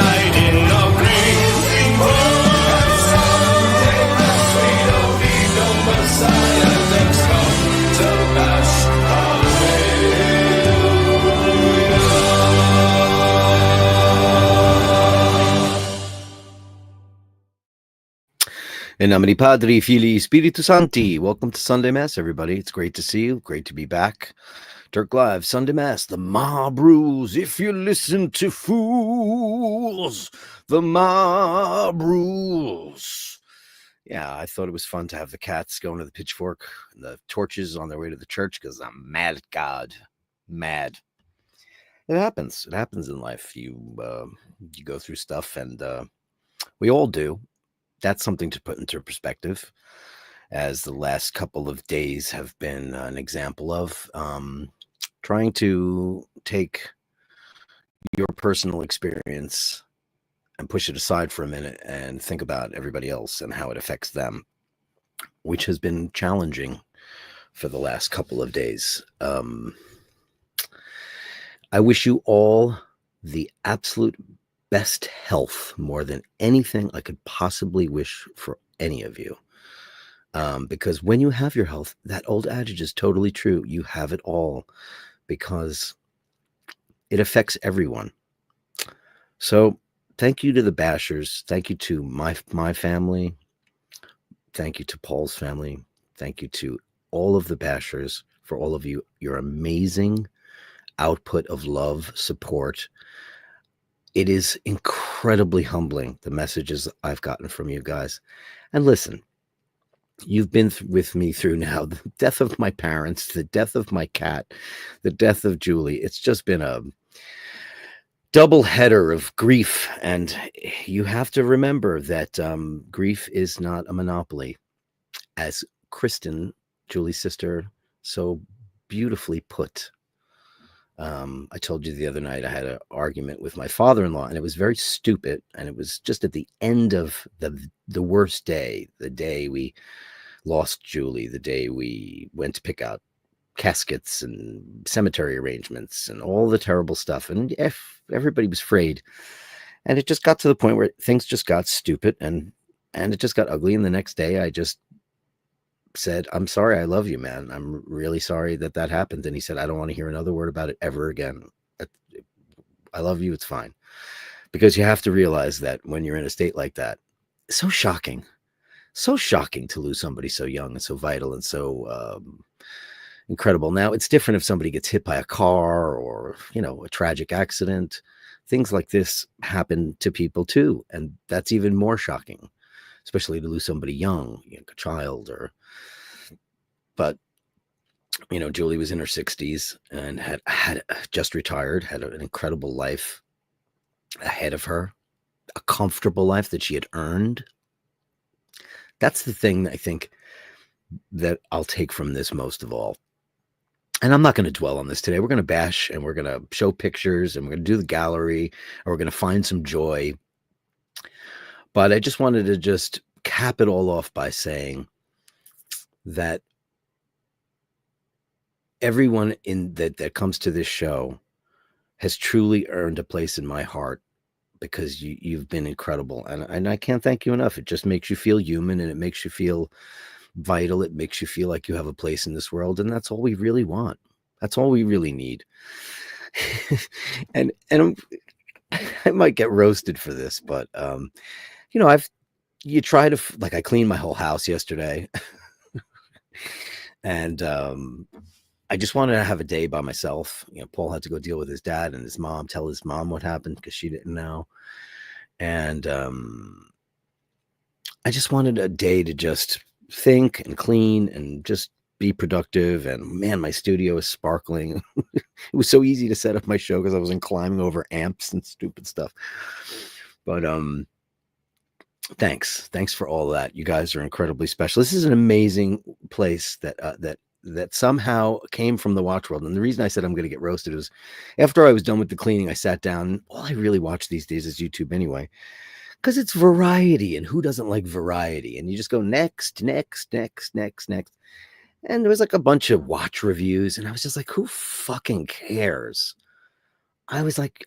night in a green, green world. And someday, my sweet, don't need no Messiah. Let's come to bash, In nomine Padri, Filii, Spiritus Sancti. Welcome to Sunday Mass, everybody. It's great to see you. Great to be back. Dirk Live, Sunday Mass. The mob rules. If you listen to fools, the mob rules. Yeah, I thought it was fun to have the cats going to the Pitchfork and the torches on their way to the church because I'm mad at God. Mad. It happens. It happens in life. You go through stuff, and we all do. That's something to put into perspective, as the last couple of days have been an example of trying to take your personal experience and push it aside for a minute and think about everybody else and how it affects them, which has been challenging for the last couple of days. I wish you all the absolute best health, more than anything I could possibly wish for any of you. Because when you have your health, that old adage is totally true. You have it all, because it affects everyone. So thank you to the Bashers. Thank you to my family. Thank you to Paul's family. Thank you to all of the Bashers, for all of your amazing output of love, support. It is incredibly humbling, the messages I've gotten from you guys. And listen, you've been with me through now the death of my parents, the death of my cat, the death of Julie. It's just been a double header of grief. And you have to remember that grief is not a monopoly. As Kristen, Julie's sister, so beautifully put. I told you the other night I had an argument with my father-in-law, and it was very stupid. And it was just at the end of the worst day, the day we lost Julie, the day we went to pick out caskets and cemetery arrangements and all the terrible stuff. And everybody was afraid. And it just got to the point where things just got stupid, and it just got ugly. And the next day I just said, I'm sorry, I love you, man. I'm really sorry that happened. And he said, I don't want to hear another word about it ever again. I love you. It's fine. Because you have to realize that when you're in a state like that, it's so shocking to lose somebody so young and so vital and so incredible. Now, it's different if somebody gets hit by a car or, a tragic accident. Things like this happen to people too. And that's even more shocking, especially to lose somebody young, a child but Julie was in her 60s and had just retired, had an incredible life ahead of her, a comfortable life that she had earned. That's the thing I think that I'll take from this most of all. And I'm not going to dwell on this today. We're going to bash, and we're going to show pictures, and we're going to do the gallery, and we're going to find some joy. But I just wanted to cap it all off by saying that everyone that comes to this show has truly earned a place in my heart, because you've been incredible. And I can't thank you enough. It just makes you feel human, and it makes you feel vital. It makes you feel like you have a place in this world. And that's all we really want. That's all we really need. and I might get roasted for this, but, you try to, I cleaned my whole house yesterday. And I just wanted to have a day by myself. Paul had to go deal with his dad and his mom, tell his mom what happened because she didn't know. And I just wanted a day to just think and clean and just be productive. And man, my studio is sparkling. It was so easy to set up my show because I wasn't climbing over amps and stupid stuff. But thanks for all that. You guys are incredibly special. This is an amazing place that somehow came from the watch world. And the reason I said I'm going to get roasted was after I was done with the cleaning, I sat down. All I really watch these days is YouTube anyway, because it's variety, and who doesn't like variety? And you just go next. And there was a bunch of watch reviews, and I was just like, who fucking cares? I was like,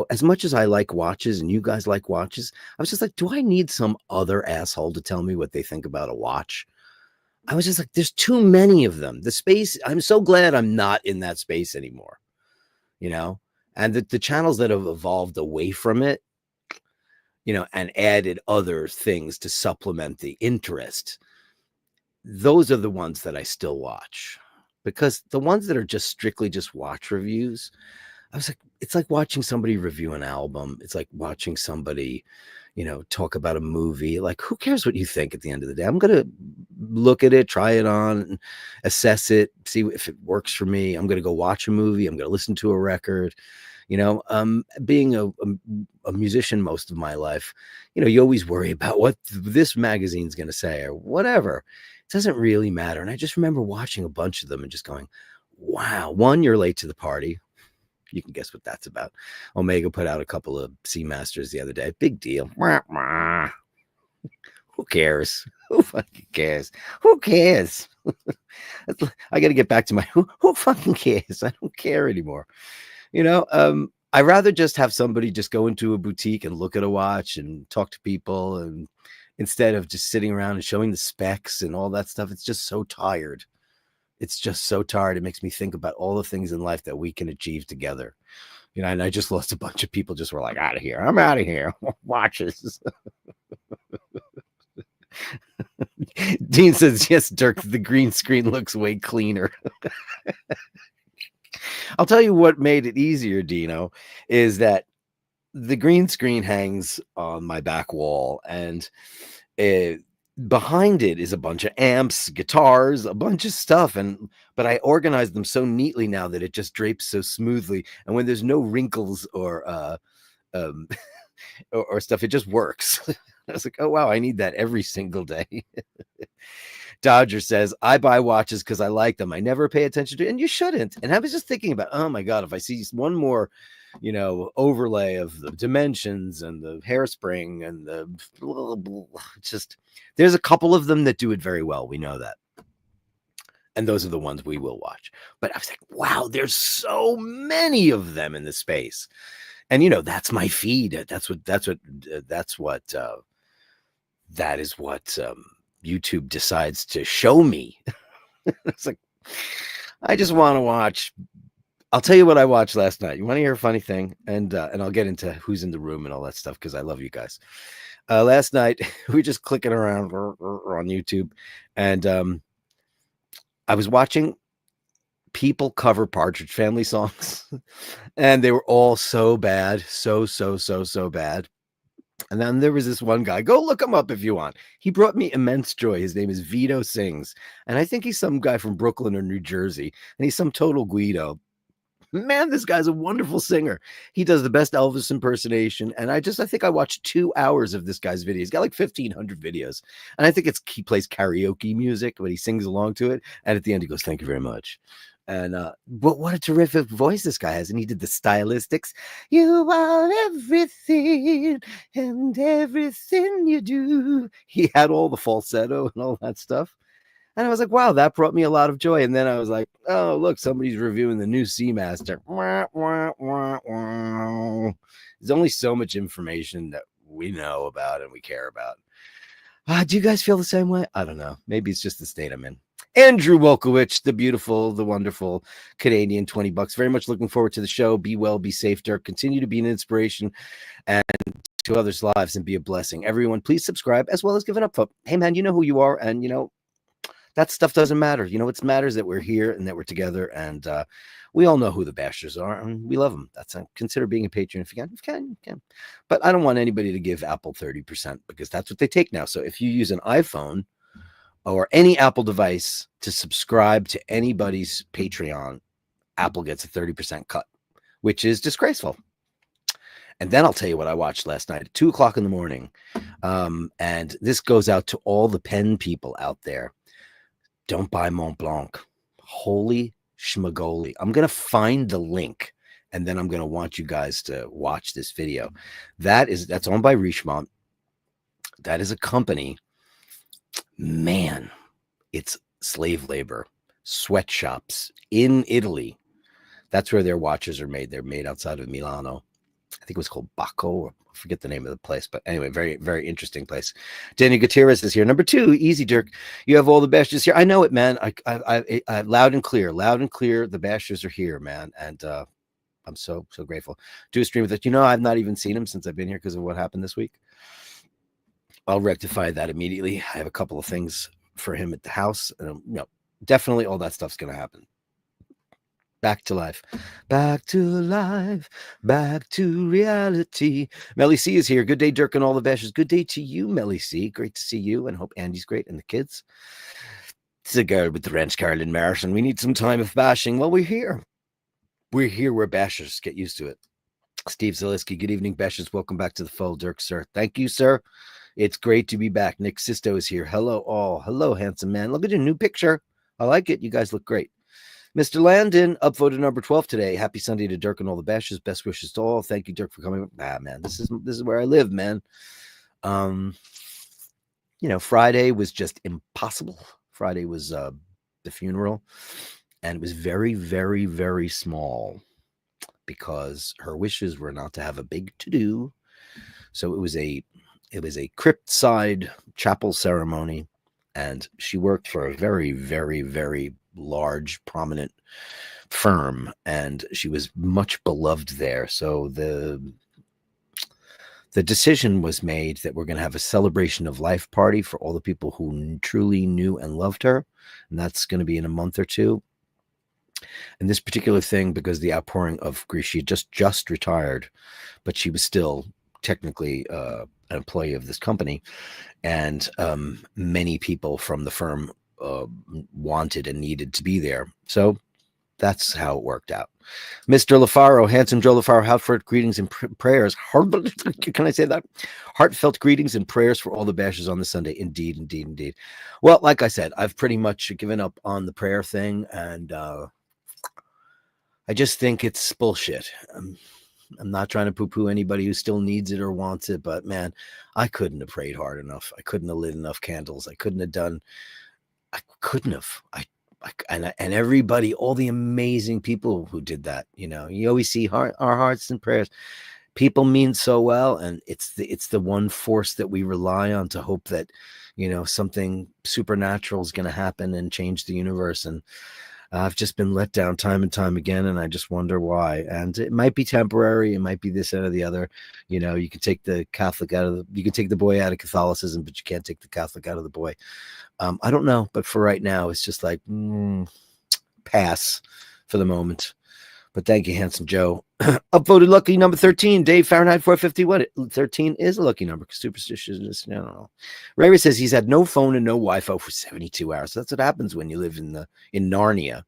as much as I like watches and you guys like watches, I was just like, do I need some other asshole to tell me what they think about a watch? I was just like, there's too many of them. The space, I'm so glad I'm not in that space anymore, you know? And the channels that have evolved away from it, and added other things to supplement the interest, those are the ones that I still watch. Because the ones that are just strictly just watch reviews, I was like, it's like watching somebody review an album. It's like watching somebody, talk about a movie. Like, who cares what you think at the end of the day? I'm going to look at it, try it on, assess it, see if it works for me. I'm going to go watch a movie. I'm going to listen to a record. Being a musician most of my life, you always worry about what this magazine's going to say or whatever. It doesn't really matter. And I just remember watching a bunch of them and just going, wow, one, you're late to the party. You can guess what that's about. Omega put out a couple of C Masters the other day. Big deal. Who cares? Who fucking cares? Who cares? I got to get back to my who fucking cares? I don't care anymore. I rather just have somebody just go into a boutique and look at a watch and talk to people, and instead of just sitting around and showing the specs and all that stuff. It's just so tired. It's just so tired. It makes me think about all the things in life that we can achieve together. And I just lost a bunch of people, just were like, out of here. I'm out of here. Watches. Dean says, yes, Dirk, the green screen looks way cleaner. I'll tell you what made it easier, Dino, is that the green screen hangs on my back wall, and behind it is a bunch of amps, guitars, a bunch of stuff. But I organized them so neatly now that it just drapes so smoothly. And when there's no wrinkles or or stuff, it just works. I was like, oh, wow, I need that every single day. Dodger says, I buy watches because I like them. I never pay attention to it. And you shouldn't. And I was just thinking about, oh, my God, if I see one more, overlay of the dimensions and the hairspring and the blah, blah, blah, just there's a couple of them that do it very well. We know that. And those are the ones we will watch. But I was like, wow, there's so many of them in the space. And, that's my feed. That is what YouTube decides to show me. It's like, I just want to watch. I'll tell you what I watched last night. You want to hear a funny thing? And I'll get into who's in the room and all that stuff because I love you guys. Last night, we were just clicking around on YouTube, and I was watching people cover Partridge Family songs, and they were all so bad. So bad. And then there was this one guy. Go look him up if you want. He brought me immense joy. His name is Vito Sings. And I think he's some guy from Brooklyn or New Jersey. And he's some total Guido. Man, this guy's a wonderful singer. He does the best Elvis impersonation. And I think I watched 2 hours of this guy's video. He's got like 1,500 videos. And I think he plays karaoke music, but he sings along to it. And at the end, he goes, thank you very much. And but what a terrific voice this guy has. And he did the stylistics. You are everything and everything you do. He had all the falsetto and all that stuff. And I was like, wow, that brought me a lot of joy. And then I was like, oh, look, somebody's reviewing the new Seamaster. There's only so much information that we know about and we care about. Do you guys feel the same way? I don't know. Maybe it's just the state I'm in. Andrew Wolkowicz, the beautiful, the wonderful Canadian, $20. Very much looking forward to the show. Be well, be safe, Dirk. Continue to be an inspiration and to others' lives and be a blessing. Everyone, please subscribe as well as give an up vote. Hey, man, you know who you are. And, that stuff doesn't matter. What matters that we're here and that we're together. And we all know who the Bashers are, and we love them. Consider being a patron if you can. You can. But I don't want anybody to give Apple 30% because that's what they take now. So if you use an iPhone or any Apple device to subscribe to anybody's Patreon, Apple gets a 30% cut, which is disgraceful. And then I'll tell you what I watched last night at 2:00 in the morning. And this goes out to all the pen people out there. Don't buy Mont Blanc. Holy schmagoli. I'm going to find the link, and then I'm going to want you guys to watch this video. That's owned by Richemont. That is a company. Man, it's slave labor, sweatshops in Italy That's where their watches are made. They're made outside of Milano. I think it was called Baco, or I forget the name of the place. But anyway, very, very interesting place. Danny Gutierrez is here. Number 2, easy, Dirk. You have all the Bashers here. I know it, man. I loud and clear. The Bashers are here, man. And I'm so grateful. Do a stream with it. I've not even seen him since I've been here because of what happened this week. I'll rectify that immediately. I have a couple of things for him at the house. And, definitely all that stuff's going to happen. Back to life, back to life, back to reality. Melly C is here. Good day, Dirk and all the Bashers. Good day to you, Melly C. Great to see you, and hope Andy's great and the kids. It's a girl with the wrench, Carolyn Marson. We need some time of bashing. Well, we're here. We're here where Bashers get used to it. Steve Zaleski, good evening, Bashers. Welcome back to the fold, Dirk, sir. Thank you, sir. It's great to be back. Nick Sisto is here. Hello, all. Hello, handsome man. Look at your new picture. I like it. You guys look great. Mr. Landon, upvoted number 12 today. Happy Sunday to Dirk and all the Bashers. Best wishes to all. Thank you, Dirk, for coming. Man, this is where I live, man. Friday was just impossible. Friday was the funeral, and it was very, very, very small because her wishes were not to have a big to-do. So it was a crypt side chapel ceremony, and she worked for a very, very, very large, prominent firm, and she was much beloved there. So the decision was made that we're going to have a celebration of life party for all the people who truly knew and loved her, and that's going to be in a month or two. And this particular thing, because the outpouring of grief, she had just retired, but she was still technically an employee of this company, and many people from the firm wanted and needed to be there. So that's how it worked out. Mr. LaFaro, handsome Joe LaFaro, heartfelt greetings and prayers. Can I say that? Heartfelt greetings and prayers for all the Bashers on the Sunday. Indeed, indeed, indeed. Well, like I said, I've pretty much given up on the prayer thing, and I just think it's bullshit. I'm not trying to poo-poo anybody who still needs it or wants it, but man, I couldn't have prayed hard enough. I couldn't have lit enough candles. I couldn't have. And everybody, all the amazing people who did that, you always see our hearts and prayers. People mean so well, and it's the one force that we rely on to hope that, something supernatural is going to happen and change the universe. And I've just been let down time and time again, and I just wonder why. And it might be temporary. It might be this or the other. You can take the Catholic you can take the boy out of Catholicism, but you can't take the Catholic out of the boy. I don't know, but for right now, it's just like pass for the moment. But thank you, handsome Joe. Upvoted lucky number 13, Dave Fahrenheit 451. 13 is a lucky number because superstitious. I don't know. Ray says he's had no phone and no Wi-Fi for 72 hours. So that's what happens when you live in Narnia.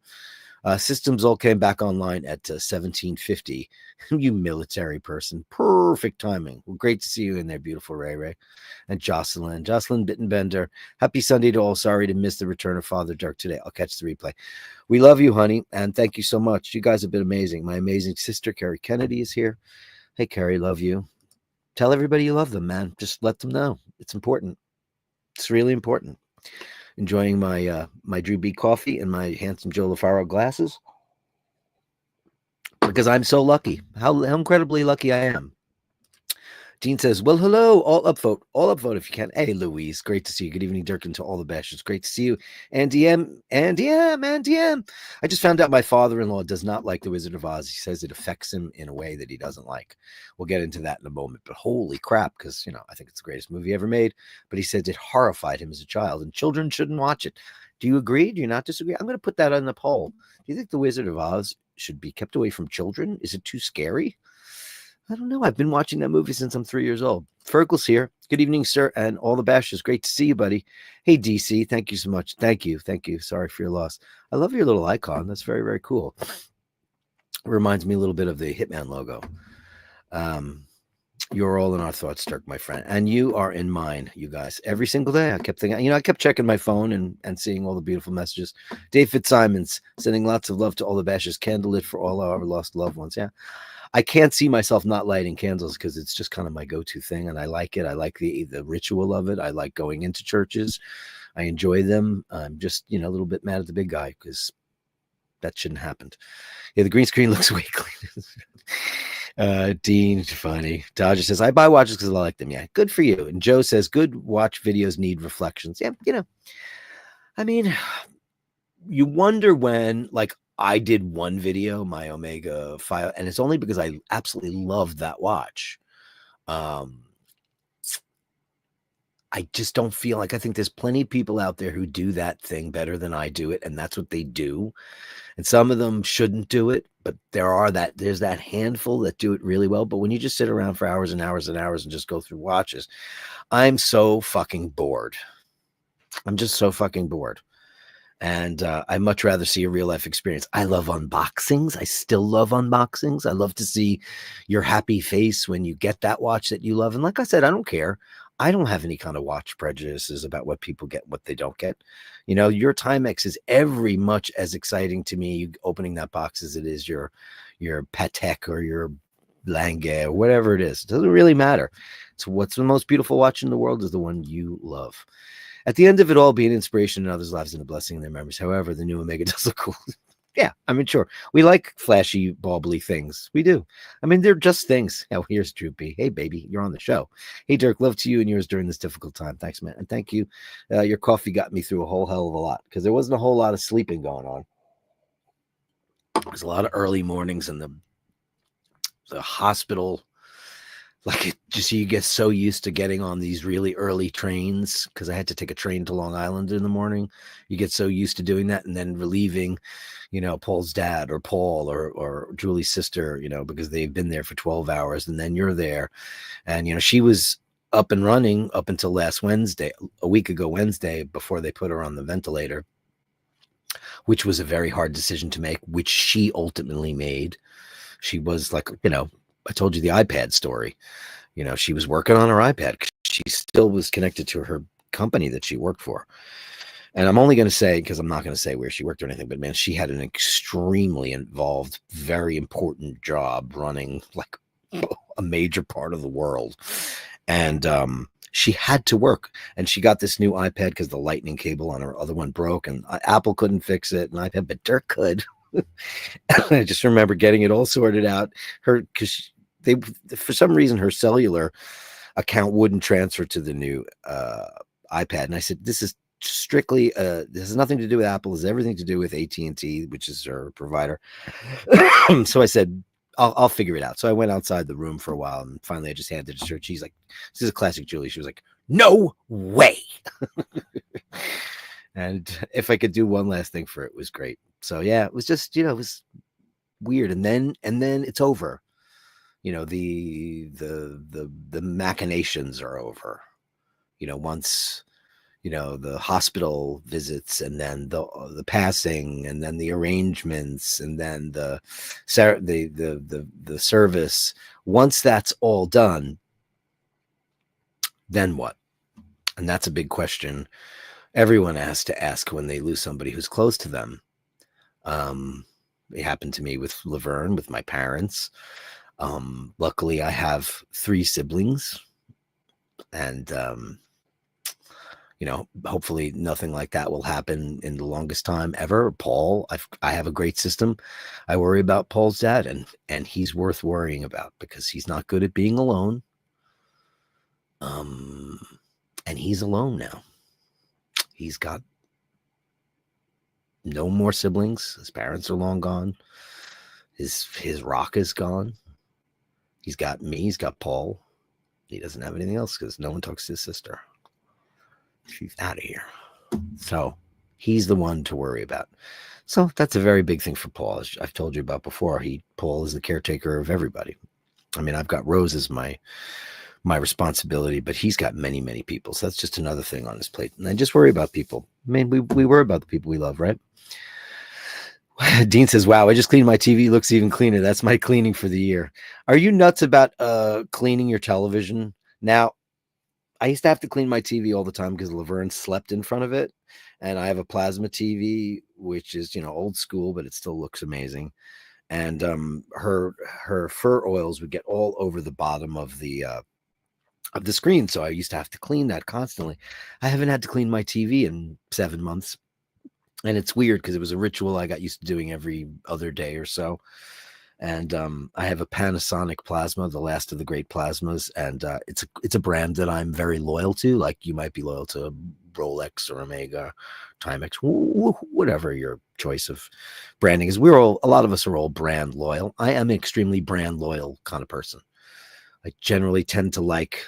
Systems all came back online at 1750. You military person. Perfect timing. Well, great to see you in there, beautiful Ray. And Jocelyn Bittenbender. Happy Sunday to all. Sorry to miss the return of Father Dirk today. I'll catch the replay. We love you, honey, and thank you so much. You guys have been amazing. My amazing sister, Carrie Kennedy, is here. Hey, Carrie, love you. Tell everybody you love them, man. Just let them know. It's important. It's really important. Enjoying my my Drew B coffee and my handsome Joe LaFaro glasses because I'm so lucky. How incredibly lucky I am. Dean says, well, hello, all upvote if you can. Hey, Louise, great to see you. Good evening, Dirk, and to all the Bashers. Great to see you. Andy M. I just found out my father-in-law does not like The Wizard of Oz. He says it affects him in a way that he doesn't like. We'll get into that in a moment, but holy crap, because, I think it's the greatest movie ever made, but he says it horrified him as a child, and children shouldn't watch it. Do you agree? Do you not disagree? I'm going to put that on the poll. Do you think The Wizard of Oz should be kept away from children? Is it too scary? I don't know. I've been watching that movie since I'm 3 years old. Fergal's here. Good evening, sir, and all the Bashers. Great to see you, buddy. Hey, DC, thank you so much. Thank you. Sorry for your loss. I love your little icon. That's very, very cool. It reminds me a little bit of the Hitman logo. You're all in our thoughts, Dirk, my friend, and you are in mine, you guys. Every single day, I kept thinking, I kept checking my phone and seeing all the beautiful messages. Dave Fitzsimons sending lots of love to all the Bashers. Candlelit for all our lost loved ones. Yeah. I can't see myself not lighting candles because it's just kind of my go-to thing, and I like it. I like the ritual of it. I like going into churches. I enjoy them. I'm just, a little bit mad at the big guy because that shouldn't have happened. Yeah, the green screen looks way cleaner. Dean, funny. Dodger says, I buy watches because I like them. Yeah, good for you. And Joe says, good watch videos need reflections. Yeah, I mean, you wonder when, like, I did one video, my Omega 5, and it's only because I absolutely loved that watch. I just don't feel like, I think there's plenty of people out there who do that thing better than I do it, and that's what they do. And some of them shouldn't do it, but there's that handful that do it really well. But when you just sit around for hours and hours and hours and just go through watches, I'm so fucking bored. I'm just so fucking bored. And I much rather see a real life experience. I love unboxings. I still love unboxings. I love to see your happy face when you get that watch that you love. And like I said, I don't care. I don't have any kind of watch prejudices about what people get, what they don't get. Your Timex is every much as exciting to me opening that box as it is your Patek or your Lange or whatever it is. It doesn't really matter. So what's the most beautiful watch in the world is the one you love. At the end of it all, be an inspiration in others' lives and a blessing in their memories. However, the new Omega does look cool. Yeah, I mean, sure. We like flashy, baubbly things. We do. I mean, they're just things. Oh, here's Droopy. Hey, baby, you're on the show. Hey, Dirk, love to you and yours during this difficult time. Thanks, man. And thank you. Your coffee got me through a whole hell of a lot because there wasn't a whole lot of sleeping going on. There's a lot of early mornings in the hospital. Like, you get so used to getting on these really early trains because I had to take a train to Long Island in the morning. You get so used to doing that and then relieving, Paul's dad or Paul or Julie's sister, because they've been there for 12 hours and then you're there. And, she was up and running up until last Wednesday, a week ago Wednesday, before they put her on the ventilator, which was a very hard decision to make, which she ultimately made. She was like, I told you the iPad story. She was working on her iPad. She still was connected to her company that she worked for. And I'm only going to say, because I'm not going to say where she worked or anything, but man, she had an extremely involved, very important job running like a major part of the world. And she had to work. And she got this new iPad because the lightning cable on her other one broke and Apple couldn't fix it. And iPad, but Dirk could. I just remember getting it all sorted out. Because for some reason, her cellular account wouldn't transfer to the new iPad. And I said, this is strictly, this has nothing to do with Apple. It has everything to do with AT&T, which is her provider. So I said, I'll figure it out. So I went outside the room for a while and finally I just handed it to her. She's like, this is a classic Julie. She was like, no way. And if I could do one last thing for it, it was great. So yeah, it was just, it was weird. And then it's over. The machinations are over. Once, the hospital visits and then the passing and then the arrangements and then the service. Once that's all done, then what? And that's a big question everyone has to ask when they lose somebody who's close to them. It happened to me with Laverne, with my parents. Luckily I have 3 siblings and, hopefully nothing like that will happen in the longest time ever. Paul, I have a great system. I worry about Paul's dad and he's worth worrying about because he's not good at being alone. And he's alone now. He's got no more siblings. His parents are long gone. His rock is gone. He's got me. He's got Paul. He doesn't have anything else because no one talks to his sister. She's out of here. So he's the one to worry about. So that's a very big thing for Paul. As I've told you about before, Paul is the caretaker of everybody. I mean, I've got Rose as my responsibility, but he's got many, many people. So that's just another thing on his plate. And I just worry about people. I mean, we worry about the people we love, right? Dean says, wow, I just cleaned my TV. Looks even cleaner. That's my cleaning for the year. Are you nuts about cleaning your television? Now, I used to have to clean my TV all the time because Laverne slept in front of it. And I have a plasma TV, which is, old school, but it still looks amazing. And her fur oils would get all over the bottom of the screen. So I used to have to clean that constantly. I haven't had to clean my TV in 7 months. And it's weird because it was a ritual I got used to doing every other day or so. And I have a Panasonic plasma, the last of the great plasmas, and it's a brand that I'm very loyal to. Like you might be loyal to Rolex or Omega, Timex, whatever your choice of branding is. A lot of us are all brand loyal. I am an extremely brand loyal kind of person. I generally tend to like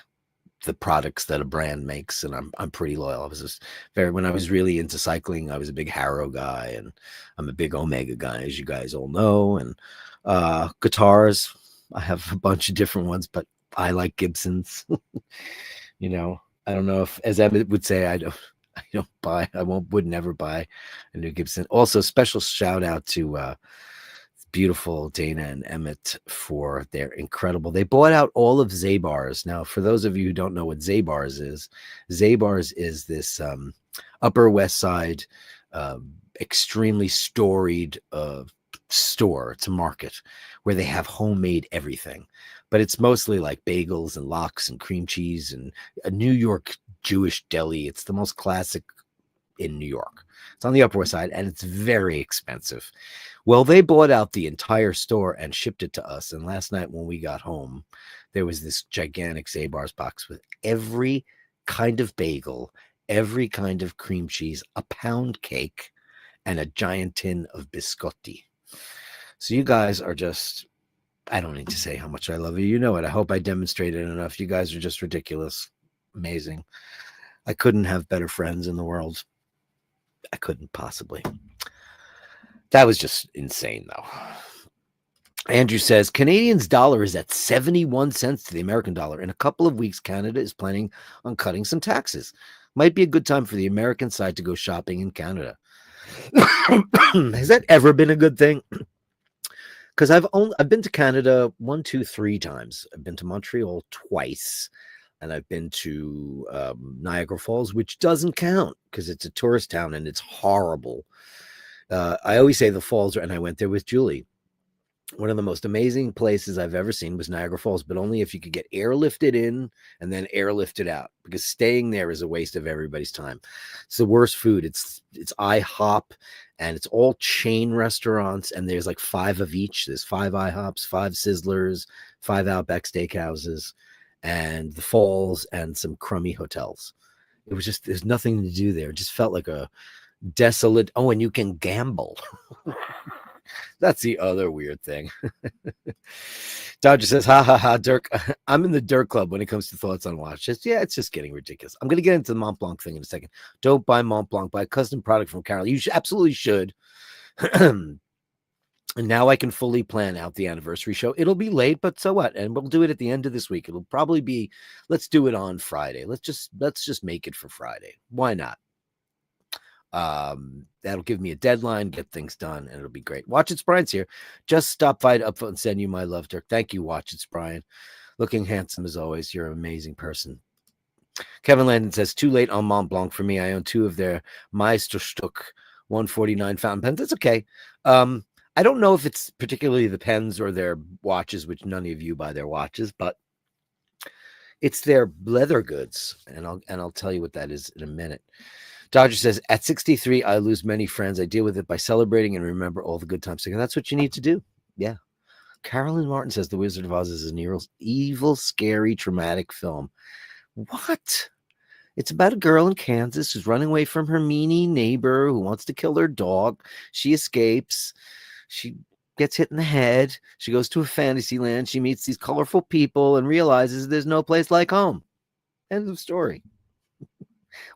the products that a brand makes, and I'm pretty loyal. I was just when I was really into cycling, I was a big Harrow guy, and I'm a big Omega guy, as you guys all know. And guitars, I have a bunch of different ones, but I like Gibsons. You know, I don't know if, as Emmett would say, would never buy a new Gibson. Also, special shout out to beautiful Dana and Emmett for their incredible. They bought out all of Zabar's. Now, for those of you who don't know what Zabar's is this Upper West Side extremely storied store. It's a market where they have homemade everything, but it's mostly like bagels and lox and cream cheese and a New York Jewish deli. It's the most classic in New York. It's on the Upper West Side, and it's very expensive. Well, they bought out the entire store and shipped it to us. And last night when we got home, there was this gigantic Zabar's box with every kind of bagel, every kind of cream cheese, a pound cake, and a giant tin of biscotti. So you guys are just, I don't need to say how much I love you. You know it. I hope I demonstrated enough. You guys are just ridiculous. Amazing. I couldn't have better friends in the world. I couldn't possibly. That was just insane, though. Andrew says, Canadian's dollar is at 71 cents to the American dollar. In a couple of weeks, Canada is planning on cutting some taxes. Might be a good time for the American side to go shopping in Canada. Has that ever been a good thing? Because I've been to Canada 3 times. I've been to Montreal twice, and I've been to Niagara Falls, which doesn't count because it's a tourist town and it's horrible. I always say the falls, and I went there with Julie. One of the most amazing places I've ever seen was Niagara Falls, but only if you could get airlifted in and then airlifted out, because staying there is a waste of everybody's time. It's the worst food. It's IHOP, and it's all chain restaurants, and there's like 5 of each. There's 5 IHOPs, 5 Sizzlers, 5 Outback Steakhouses, and the Falls, and some crummy hotels. It was just, there's nothing to do there. It just felt like a desolate. Oh, and you can gamble. That's the other weird thing. Dodger says, ha ha ha, Dirk. I'm in the Dirk club when it comes to thoughts on watches. Yeah, it's just getting ridiculous. I'm going to get into the Mont Blanc thing in a second. Don't buy Mont Blanc. Buy a custom product from Carol. You absolutely should. And now I can fully plan out the anniversary show. It'll be late, but so what? And we'll do it at the end of this week. It'll probably be, let's do it on Friday. Let's just make it for Friday. Why not? That'll give me a deadline, get things done, and it'll be great. Watch It's Brian's here. Just stop by up and send you my love, Dirk. Thank you, Watch It's Brian. Looking handsome as always. You're an amazing person. Kevin Landon says, too late on Mont Blanc for me. I own 2 of their Meisterstück 149 fountain pens. That's okay. I don't know if it's particularly the pens or their watches, which none of you buy their watches, but it's their leather goods, and I'll tell you what that is in a minute. Dodger says, at 63, I lose many friends. I deal with it by celebrating and remember all the good times together. That's what you need to do. Yeah. Carolyn Martin says The Wizard of Oz is an evil, scary, traumatic film. What? It's about a girl in Kansas who's running away from her meanie neighbor who wants to kill her dog. She escapes. She gets hit in the head. She goes to a fantasy land. She meets these colorful people and realizes there's no place like home. End of story.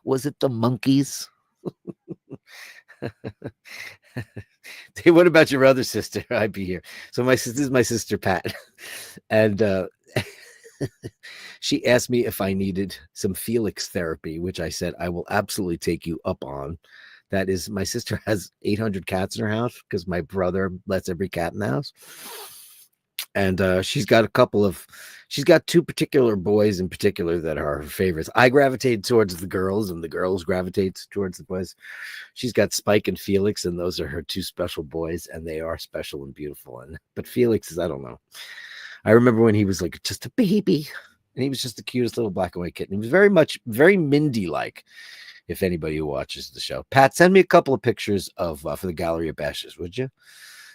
Was it the monkeys? Hey, what about your other sister? I'd be here. So this is my sister Pat, and she asked me if I needed some Felix therapy, which I said I will absolutely take you up on. That is, my sister has 800 cats in her house because my brother lets every cat in the house. And she's got 2 particular boys in particular that are her favorites. I gravitate towards the girls, and the girls gravitate towards the boys. She's got Spike and Felix, and those are her 2 special boys, and they are special and beautiful. But Felix is, I don't know. I remember when he was like just a baby, and he was just the cutest little black and white kitten. He was very Mindy-like. if anybody who watches the show. Pat, send me a couple of pictures of for the Gallery of Bashtards, would you?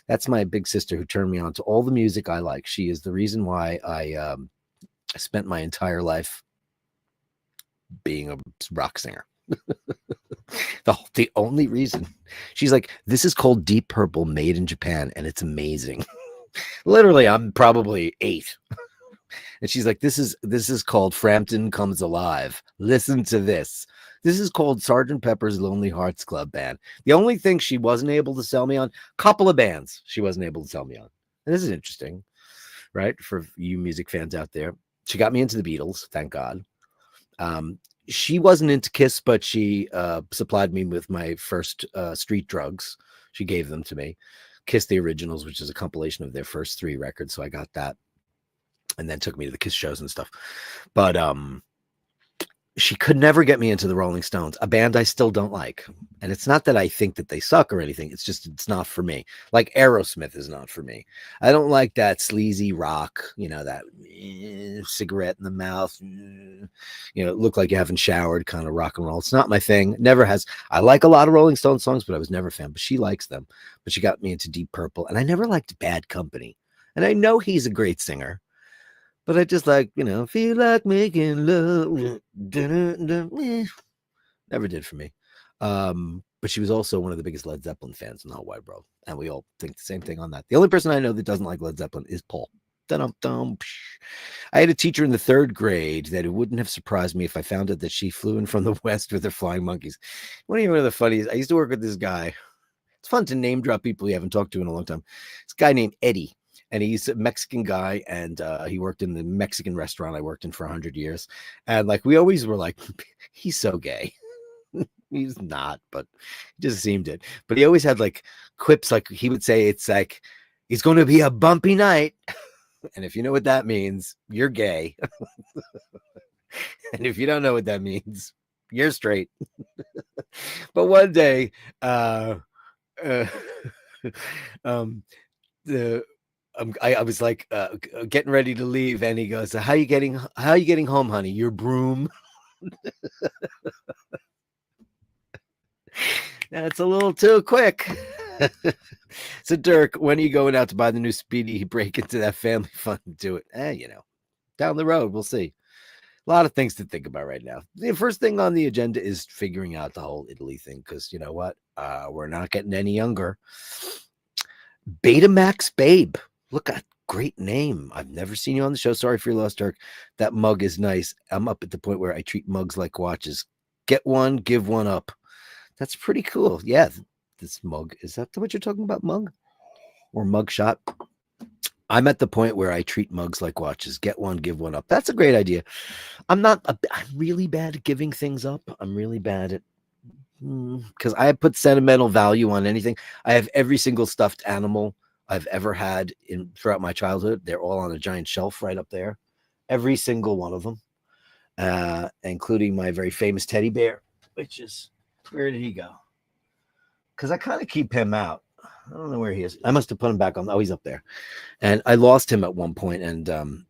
That's my big sister who turned me on to all the music I like. She is the reason why I spent my entire life being a rock singer. The only reason. She's like, this is called Deep Purple, made in Japan, and it's amazing. Literally, I'm probably 8. And she's like, this is called Frampton Comes Alive. Listen to this. This is called Sgt. Pepper's Lonely Hearts Club Band. The only thing she wasn't able to sell me on, couple of bands she wasn't able to sell me on. And this is interesting, right? For you music fans out there. She got me into the Beatles, thank God. She wasn't into Kiss, but she supplied me with my first street drugs. She gave them to me. Kiss the Originals, which is a compilation of their first 3 records. So I got that. And then took me to the Kiss shows and stuff. But she could never get me into the Rolling Stones, a band I still don't like. And it's not that I think that they suck or anything. It's just, it's not for me. Like Aerosmith is not for me. I don't like that sleazy rock, that cigarette in the mouth, look like you haven't showered kind of rock and roll. It's not my thing. Never has. I like a lot of Rolling Stone songs, but I was never a fan. But she likes them. But she got me into Deep Purple. And I never liked Bad Company. And I know he's a great singer. But I just like, feel like making love. Never did for me. But she was also one of the biggest Led Zeppelin fans in the whole wide world. And we all think the same thing on that. The only person I know that doesn't like Led Zeppelin is Paul. Dum-dum. I had a teacher in the 3rd grade that it wouldn't have surprised me if I found out that she flew in from the West with her flying monkeys. One of the funniest, I used to work with this guy. It's fun to name drop people you haven't talked to in a long time. This guy named Eddie. And he's a Mexican guy, and he worked in the Mexican restaurant I worked in for 100 years. And we always were like, he's so gay. He's not, but he just seemed it. But he always had quips, he would say, it's like, it's going to be a bumpy night. And if you know what that means, you're gay. And if you don't know what that means, you're straight. But one day, I was getting ready to leave, and he goes, how you getting home, honey? Your broom. That's a little too quick. So Dirk, when are you going out to buy the new Speedy? Break into that family fund and do it. Down the road, we'll see. A lot of things to think about right now. The first thing on the agenda is figuring out the whole Italy thing, because you know what? We're not getting any younger. Betamax Babe. Look at great name. I've never seen you on the show. Sorry for your loss, Dirk. That mug is nice. I'm up at the point where I treat mugs like watches. Get one, give one up. That's pretty cool. Yeah, this mug. Is that what you're talking about, mug? Or mug shot? I'm at the point where I treat mugs like watches. Get one, give one up. That's a great idea. I'm really bad at giving things up. I'm really bad at, because I put sentimental value on anything. I have every single stuffed animal I've ever had throughout my childhood. They're all on a giant shelf right up there. Every single one of them, including my very famous teddy bear, which is, where did he go? Because I kind of keep him out. I don't know where he is. I must have put him back on. Oh, he's up there. And I lost him at one point, and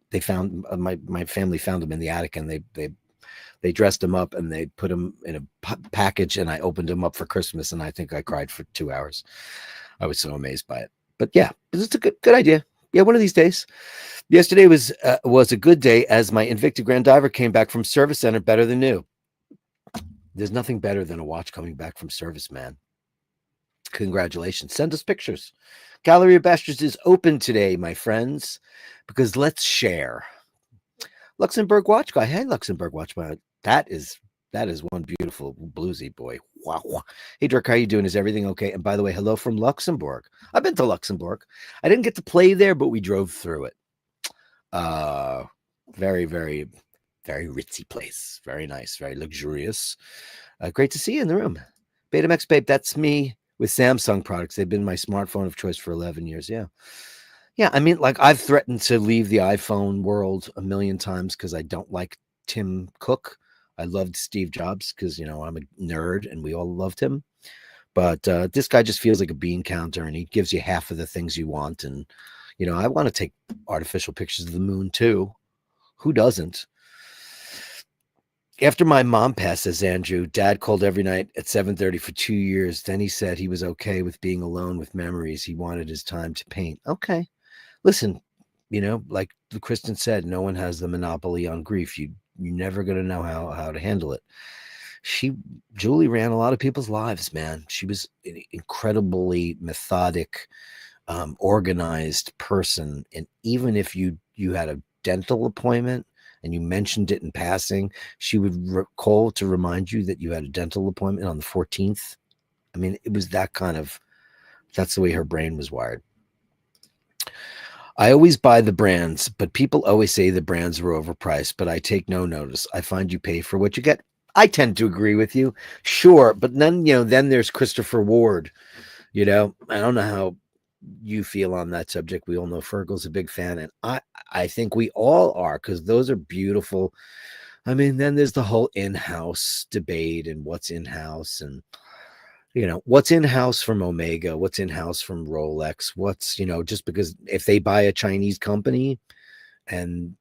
they found my family found him in the attic, and they dressed him up and they put him in a package, and I opened him up for Christmas, and I think I cried for 2 hours. I was so amazed by it. But yeah, it's a good idea. Yeah, one of these days. Yesterday was a good day as my Invicta Grand Diver came back from service center better than new. There's nothing better than a watch coming back from service, man. Congratulations. Send us pictures. Gallery of Bastards is open today, my friends, because let's share. Luxembourg Watch Guy. Hey, Luxembourg Watch Guy. That is one beautiful bluesy boy. Wow. Hey, Dirk, how you doing? Is everything okay? And by the way, hello from Luxembourg. I've been to Luxembourg. I didn't get to play there, but we drove through it. Very, very, very ritzy place. Very nice. Very luxurious. Great to see you in the room. Betamax Babe, that's me with Samsung products. They've been my smartphone of choice for 11 years. Yeah. Yeah, I mean, I've threatened to leave the iPhone world a million times because I don't like Tim Cook. I loved Steve Jobs because, I'm a nerd and we all loved him. But this guy just feels like a bean counter, and he gives you half of the things you want. And, I want to take artificial pictures of the moon too. Who doesn't? After my mom passed, says Andrew, Dad called every night at 7:30 for 2 years. Then he said he was okay with being alone with memories. He wanted his time to paint. Okay. Listen, like the Kristen said, no one has the monopoly on grief. You're never gonna know how to handle it. Julie ran a lot of people's lives, man. She was an incredibly methodic, organized person. And even if you had a dental appointment and you mentioned it in passing, she would call to remind you that you had a dental appointment on the 14th. I mean, it was that's the way her brain was wired. I always buy the brands, but people always say the brands were overpriced, but I take no notice. I find you pay for what you get. I tend to agree with you. Sure. But then, then there's Christopher Ward. I don't know how you feel on that subject. We all know Fergal's a big fan, and I think we all are, because those are beautiful. I mean, then there's the whole in-house debate and what's in-house, and what's in-house from Omega, what's in-house from Rolex, what's just because if they buy a Chinese company and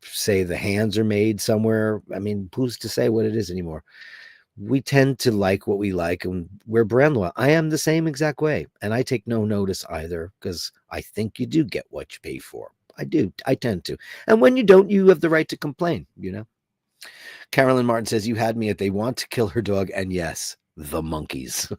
say the hands are made somewhere, I mean, who's to say what it is anymore? We tend to like what we like, and we're brand loyal. I am the same exact way, and I take no notice either, because I think you do get what you pay for. I do. I tend to. And when you don't, you have the right to complain, Carolyn Martin says, you had me at they want to kill her dog, and yes, the monkeys.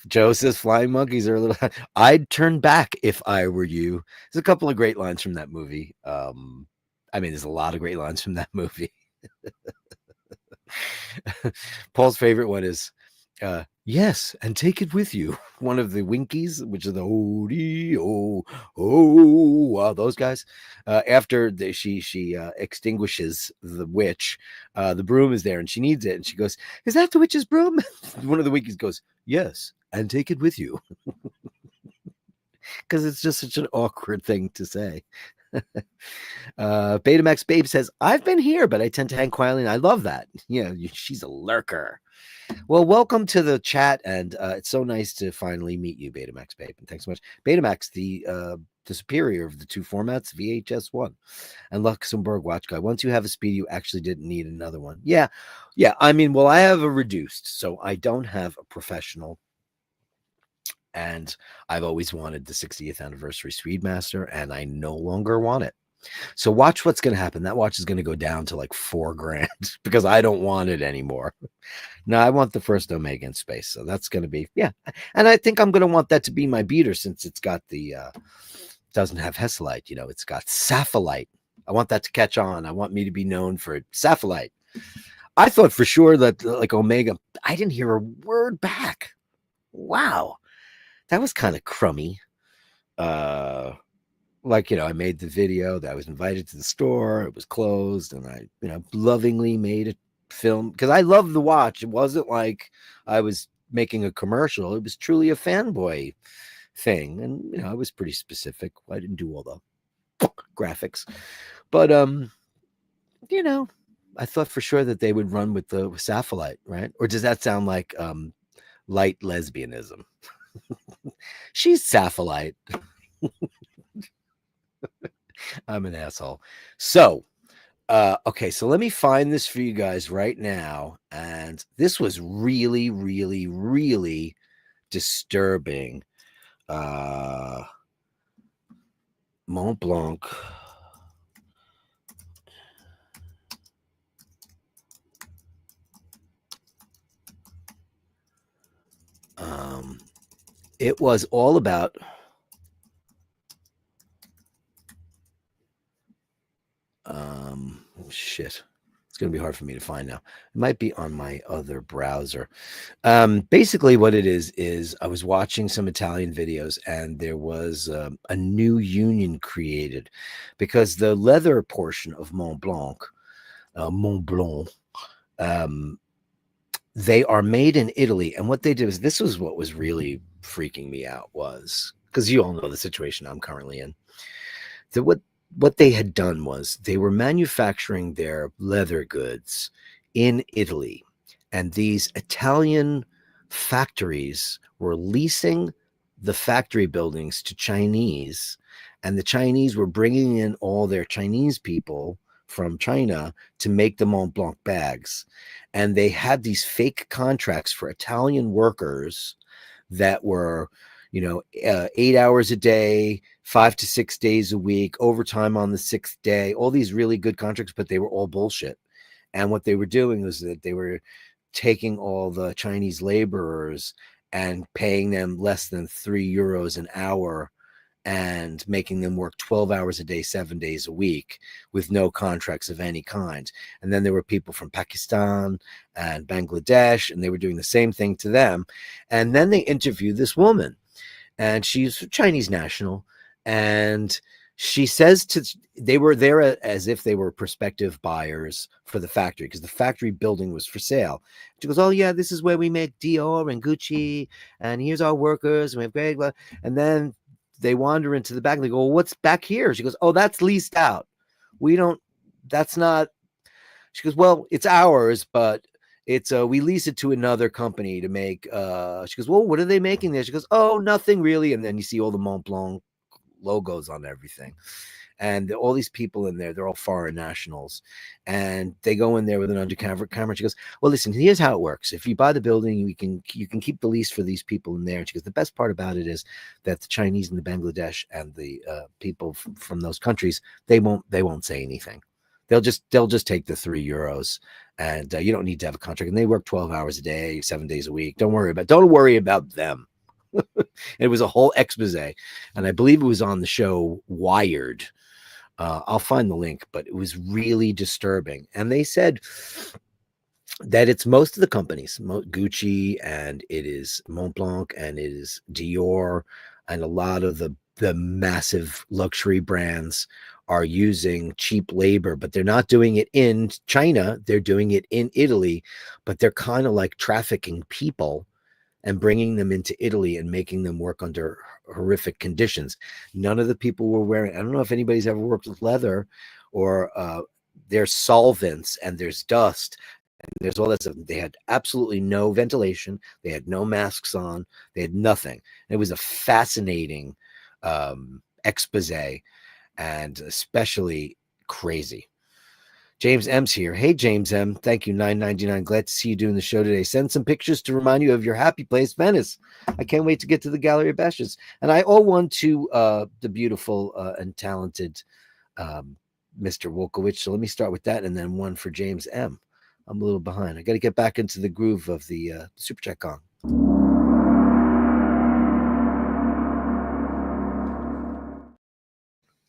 Joe says, flying monkeys are a little... I'd turn back if I were you. There's a couple of great lines from that movie. I mean, there's a lot of great lines from that movie. Paul's favorite one is, yes, and take it with you. One of the Winkies, which are the those guys. After she extinguishes the witch, the broom is there and she needs it, and she goes, "Is that the witch's broom?" One of the Winkies goes, "Yes, and take it with you," because it's just such an awkward thing to say. Betamax Babe says, I've been here, but I tend to hang quietly, and I love that. She's a lurker. Well, welcome to the chat, and it's so nice to finally meet you, Betamax Babe, and thanks so much. Betamax, the superior of the two formats, VHS 1 and Luxembourg Watch Guy. Once you have a speed, you actually didn't need another one. Yeah. I mean, well, I have a reduced, so I don't have a professional. And I've always wanted the 60th anniversary Speedmaster, and I no longer want it. So watch what's going to happen. That watch is going to go down to like $4,000 because I don't want it anymore. No, I want the first Omega in space. So that's going to be, yeah. And I think I'm going to want that to be my beater, since it's got the, doesn't have Hesalite, it's got Sapphilite. I want that to catch on. I want me to be known for Sapphilite. I thought for sure that like Omega, I didn't hear a word back. Wow. That was kind of crummy. I made the video that I was invited to the store. It was closed, and I, lovingly made a film because I love the watch. It wasn't like I was making a commercial. It was truly a fanboy thing. And, I was pretty specific. I didn't do all the graphics, but, I thought for sure that they would run with the Sapphilite, right? Or does that sound like, light lesbianism? She's Sapphilite. I'm an asshole. So, okay, so let me find this for you guys right now. And this was really, really, really disturbing. Mont Blanc. It was all about shit. It's going to be hard for me to find now. It might be on my other browser. Basically what it is I was watching some Italian videos, and there was a new union created because the leather portion of Mont Blanc, they are made in Italy. And what they did is, this was what was really freaking me out, was because you all know the situation I'm currently in. What they had done was they were manufacturing their leather goods in Italy, and these Italian factories were leasing the factory buildings to Chinese, and the Chinese were bringing in all their Chinese people from China to make the Mont Blanc bags. And they had these fake contracts for Italian workers that were, 8 hours a day, 5 to 6 days a week, overtime on the sixth day, all these really good contracts, but they were all bullshit. And what they were doing was that they were taking all the Chinese laborers and paying them less than €3 an hour and making them work 12 hours a day, 7 days a week with no contracts of any kind. And then there were people from Pakistan and Bangladesh, and they were doing the same thing to them. And then they interviewed this woman, and she's a Chinese national. And she says they were there as if they were prospective buyers for the factory, because the factory building was for sale. She goes, "Oh yeah, this is where we make Dior and Gucci, and here's our workers, and we have great." And then they wander into the back and they go, "Well, what's back here?" She goes, "Oh, that's leased out. That's not." She goes, "Well, it's ours, but it's we lease it to another company to make." She goes, "Well, what are they making there?" She goes, "Oh, nothing really." And then you see all the Mont Blanc logos on everything. And all these people in there, they're all foreign nationals. And they go in there with an undercover camera. She goes, "Well, listen, here's how it works. If you buy the building, you can keep the lease for these people in there." And she goes, "The best part about it is that the Chinese and the Bangladesh and the people from those countries, they won't say anything. They'll just take the €3, and you don't need to have a contract. And they work 12 hours a day, 7 days a week. Don't worry about them." It was a whole expose, and I believe it was on the show Wired. I'll find the link, but it was really disturbing. And they said that it's most of the companies, Gucci, and it is Mont Blanc, and it is Dior, and a lot of the massive luxury brands are using cheap labor, but they're not doing it in China. They're doing it in Italy, but they're kind of like trafficking people and bringing them into Italy and making them work under horrific conditions. None of the people were wearing, I don't know if anybody's ever worked with leather, or there's solvents and there's dust and there's all that stuff. They had absolutely no ventilation. They had no masks on. They had nothing. It was a fascinating expose, and especially crazy. James M's here. Hey, James M. Thank you, $9.99. Glad to see you doing the show today. Send some pictures to remind you of your happy place, Venice. I can't wait to get to the Gallery of Bashtards. And I owe one to the beautiful and talented Mr. Wolkowicz. So let me start with that, and then one for James M. I'm a little behind. I got to get back into the groove of the Super Chat Gong.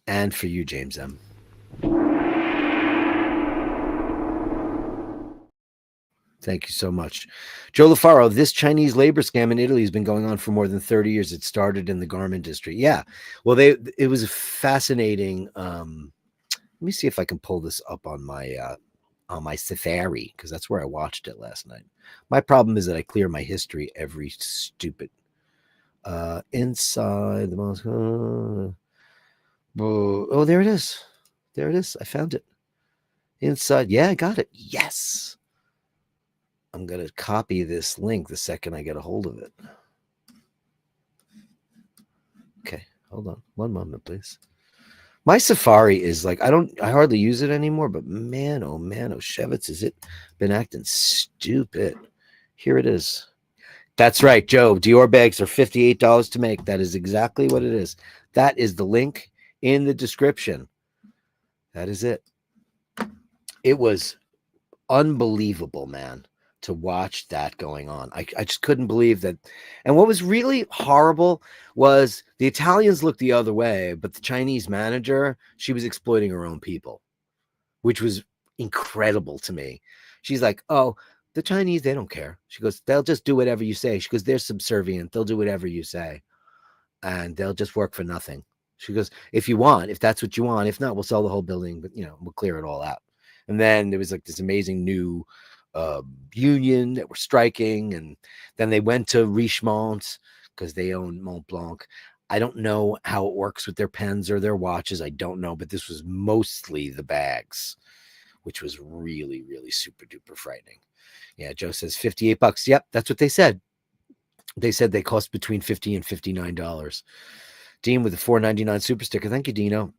And for you, James M. Thank you so much. Joe LaFaro, this Chinese labor scam in Italy has been going on for more than 30 years. It started in the garment industry. Yeah. Well, it was a fascinating. Let me see if I can pull this up on my Safari, because that's where I watched it last night. My problem is that I clear my history every stupid. Inside the most. Oh, there it is. There it is. I found it. Inside. Yeah, I got it. Yes. I'm going to copy this link the second I get a hold of it. Okay, hold on. One moment, please. My Safari is like, I hardly use it anymore, but man, oh Shevitz, has it been acting stupid? Here it is. That's right, Joe. Dior bags are $58 to make. That is exactly what it is. That is the link in the description. That is it. It was unbelievable, man, to watch that going on. I just couldn't believe that. And what was really horrible was the Italians looked the other way, but the Chinese manager, she was exploiting her own people, which was incredible to me. She's like, "Oh, the Chinese, they don't care." She goes, "They'll just do whatever you say." She goes, "They're subservient. They'll do whatever you say, and they'll just work for nothing." She goes, if that's what you want. If not, we'll sell the whole building, but we'll clear it all out." And then there was like this amazing new union that were striking, and then they went to Richemont because they own Mont Blanc. I don't know how it works with their pens or their watches. I don't know, but this was mostly the bags, which was really, really super duper frightening. Yeah, Joe says $58. Yep, that's what they said. They said they cost between $50 and $59. Dean with the $4.99 super sticker. Thank you, Dino.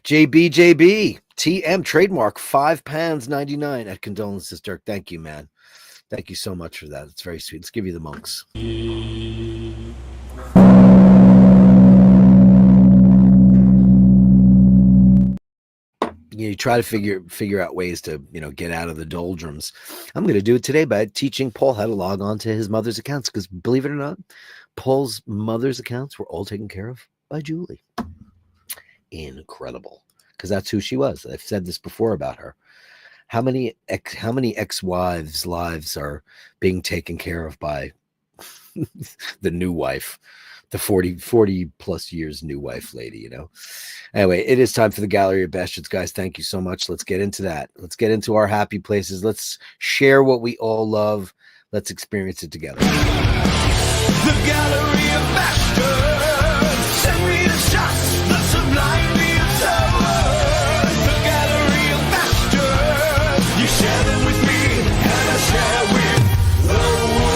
JB TM trademark £5.99 at condolences, Dirk. Thank you, man. Thank you so much for that. It's very sweet. Let's give you the monks. You try to figure out ways to get out of the doldrums. I'm going to do it today by teaching Paul how to log on to his mother's accounts, because believe it or not, Paul's mother's accounts were all taken care of by Julie. Incredible, because that's who she was. I've said this before about her. How many ex-wives' lives are being taken care of by the new wife, the 40 plus years new wife lady, Anyway, it is time for the Gallery of Bastards, guys. Thank you so much. Let's get into that. Let's get into our happy places. Let's share what we all love. Let's experience it together. The Gallery of Bashtards. Send me the shots, the sublime beings of words. The Gallery of Bashtards. You share them with me, and I share with the world.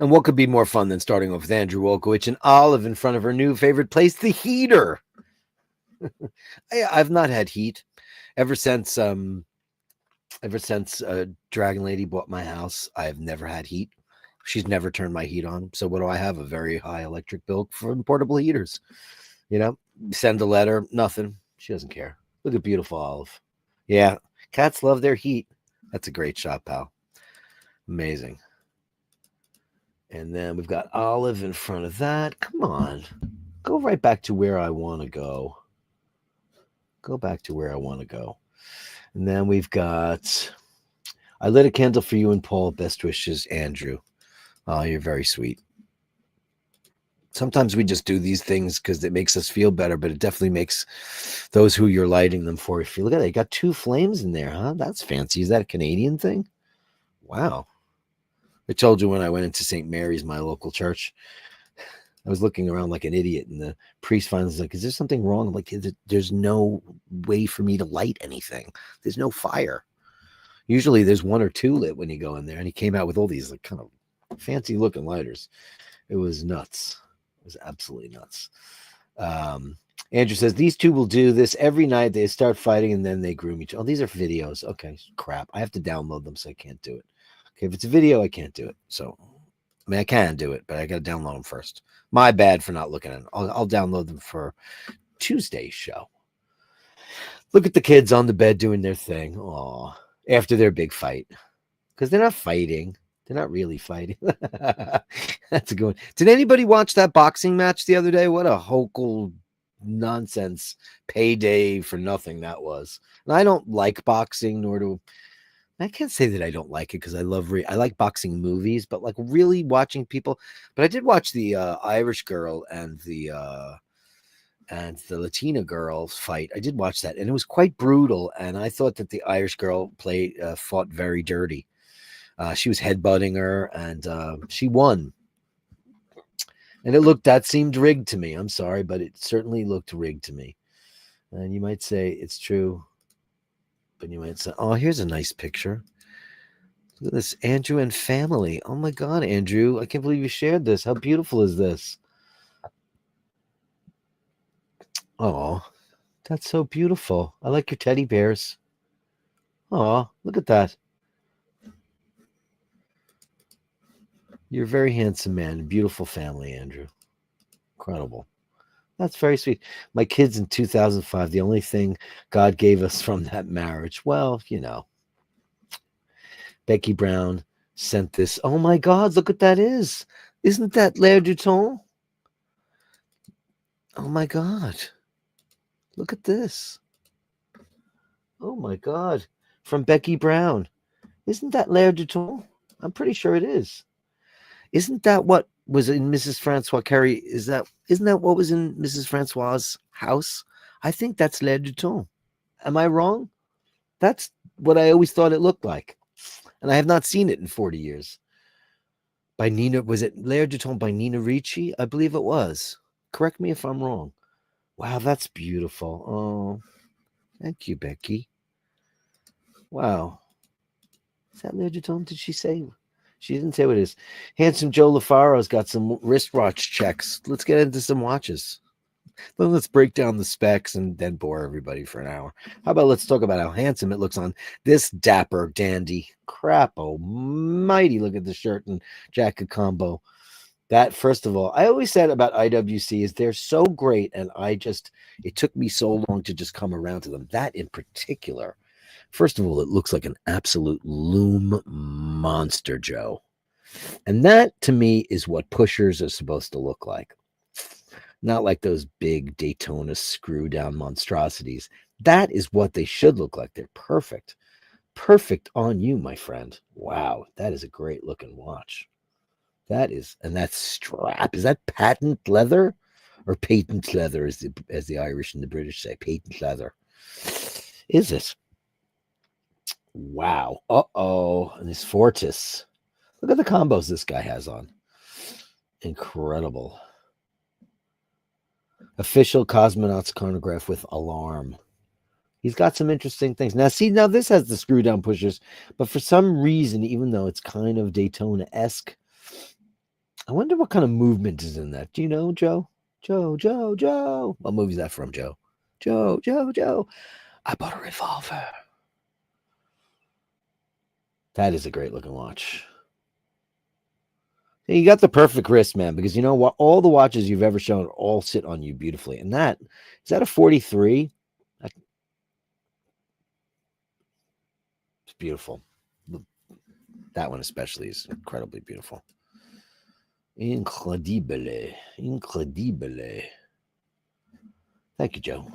And what could be more fun than starting off with Andrew Wolkowicz and Olive in front of her new favorite place, the heater? I've not had heat ever since Dragon Lady bought my house. I have never had heat. She's never turned my heat on. So what do I have? A very high electric bill for portable heaters. Send a letter, nothing. She doesn't care. Look at beautiful Olive. Yeah, cats love their heat. That's a great shot, pal. Amazing. And then we've got Olive in front of that. Come on. Go right back to where I want to go. Go back to where I want to go. And then we've got, I lit a candle for you and Paul. Best wishes, Andrew. Oh, you're very sweet. Sometimes we just do these things because it makes us feel better, but it definitely makes those who you're lighting them for feel. Look at that. You got 2 flames in there, huh? That's fancy. Is that a Canadian thing? Wow. I told you when I went into St. Mary's, my local church, I was looking around like an idiot, and the priest finally was like, is there something wrong? I'm like, there's no way for me to light anything. There's no fire. Usually there's 1 or 2 lit when you go in there. And he came out with all these like kind of fancy looking lighters. It was nuts. It was absolutely nuts. Andrew says, these 2 will do this every night. They start fighting and then they groom each other. Oh, these are videos. Okay, crap. I have to download them, so I can't do it. Okay, if it's a video, I can't do it. So, I mean, I can do it, but I got to download them first. My bad for not looking at them. I'll download them for Tuesday's show. Look at the kids on the bed doing their thing. Aw, after their big fight. Because they're not fighting. They're not really fighting. That's a good one. Did anybody watch that boxing match the other day? What a hokel nonsense payday for nothing that was. And I don't like boxing, nor do I can't say that I don't like it, because I like boxing movies, but like really watching people. But I did watch the Irish girl and the Latina girl fight. I did watch that, and it was quite brutal. And I thought that the Irish girl fought very dirty. She was headbutting her, and she won. And that seemed rigged to me. I'm sorry, but it certainly looked rigged to me. And you might say it's true. But you might say, oh, here's a nice picture. Look at this, Andrew and family. Oh my God, Andrew, I can't believe you shared this. How beautiful is this? Oh, that's so beautiful. I like your teddy bears. Oh, look at that. You're a very handsome man. Beautiful family, Andrew. Incredible. That's very sweet. My kids in 2005, the only thing God gave us from that marriage. Well, Becky Brown sent this. Oh my God, look what that is. Isn't that L'air du Temps? Oh my God. Look at this. Oh my God. From Becky Brown. Isn't that L'air du Temps? I'm pretty sure it is. Isn't that what was in Mrs. Francois Carey? Isn't that what was in Mrs. Francois's house? I think that's L'air du Temps. Am I wrong? That's what I always thought it looked like. And I have not seen it in 40 years. By Nina, was it L'air du Temps by Nina Ricci? I believe it was. Correct me if I'm wrong. Wow, that's beautiful. Oh, thank you, Becky. Wow. Is that L'air du Temps? Did she say? She didn't say what it is. Handsome Joe LaFaro's got some wristwatch checks. Let's get into some watches. Then let's break down the specs and then bore everybody for an hour. How about let's talk about how handsome it looks on this dapper dandy. Crap almighty, look at the shirt and jacket combo. That, first of all, I always said about IWC is they're so great, and it took me so long to just come around to them. That in particular, first of all, it looks like an absolute loom monster, Joe. And that, to me, is what pushers are supposed to look like. Not like those big Daytona screw-down monstrosities. That is what they should look like. They're perfect. Perfect on you, my friend. Wow, that is a great-looking watch. That strap, is that patent leather or patent leather, as the Irish and the British say? Patent leather. Is it? Wow. And this Fortis. Look at the combos this guy has on. Incredible. Official cosmonauts chronograph with alarm. He's got some interesting things. Now this has the screw down pushers, but for some reason, even though it's kind of Daytona-esque, I wonder what kind of movement is in that. Do you know, Joe? Joe. What movie is that from, Joe? Joe. I bought a revolver. That is a great looking watch. You got the perfect wrist, man, because you know what? All the watches you've ever shown all sit on you beautifully. And is that a 43? It's beautiful. That one especially is incredibly beautiful. Incredibile. Thank you, Joe.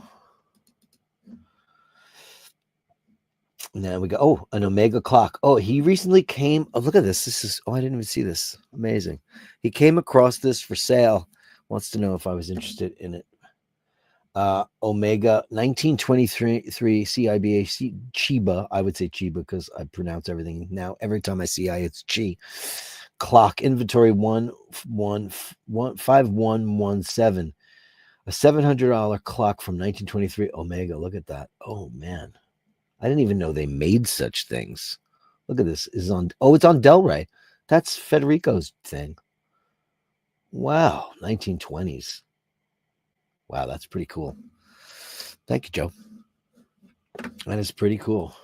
Now we go. Oh, an Omega clock. Oh, he recently came. Oh, look at this. I didn't even see this. Amazing. He came across this for sale. Wants to know if I was interested in it. Omega 1923 CIBA Chiba. I would say Chiba because I pronounce everything now. Every time I see it's Chi. Clock inventory 5117. A $700 clock from 1923 Omega. Look at that. Oh man, I didn't even know they made such things. Look at this. It's on Delray. That's Federico's thing. Wow, 1920s. Wow, that's pretty cool. Thank you, Joe. That is pretty cool.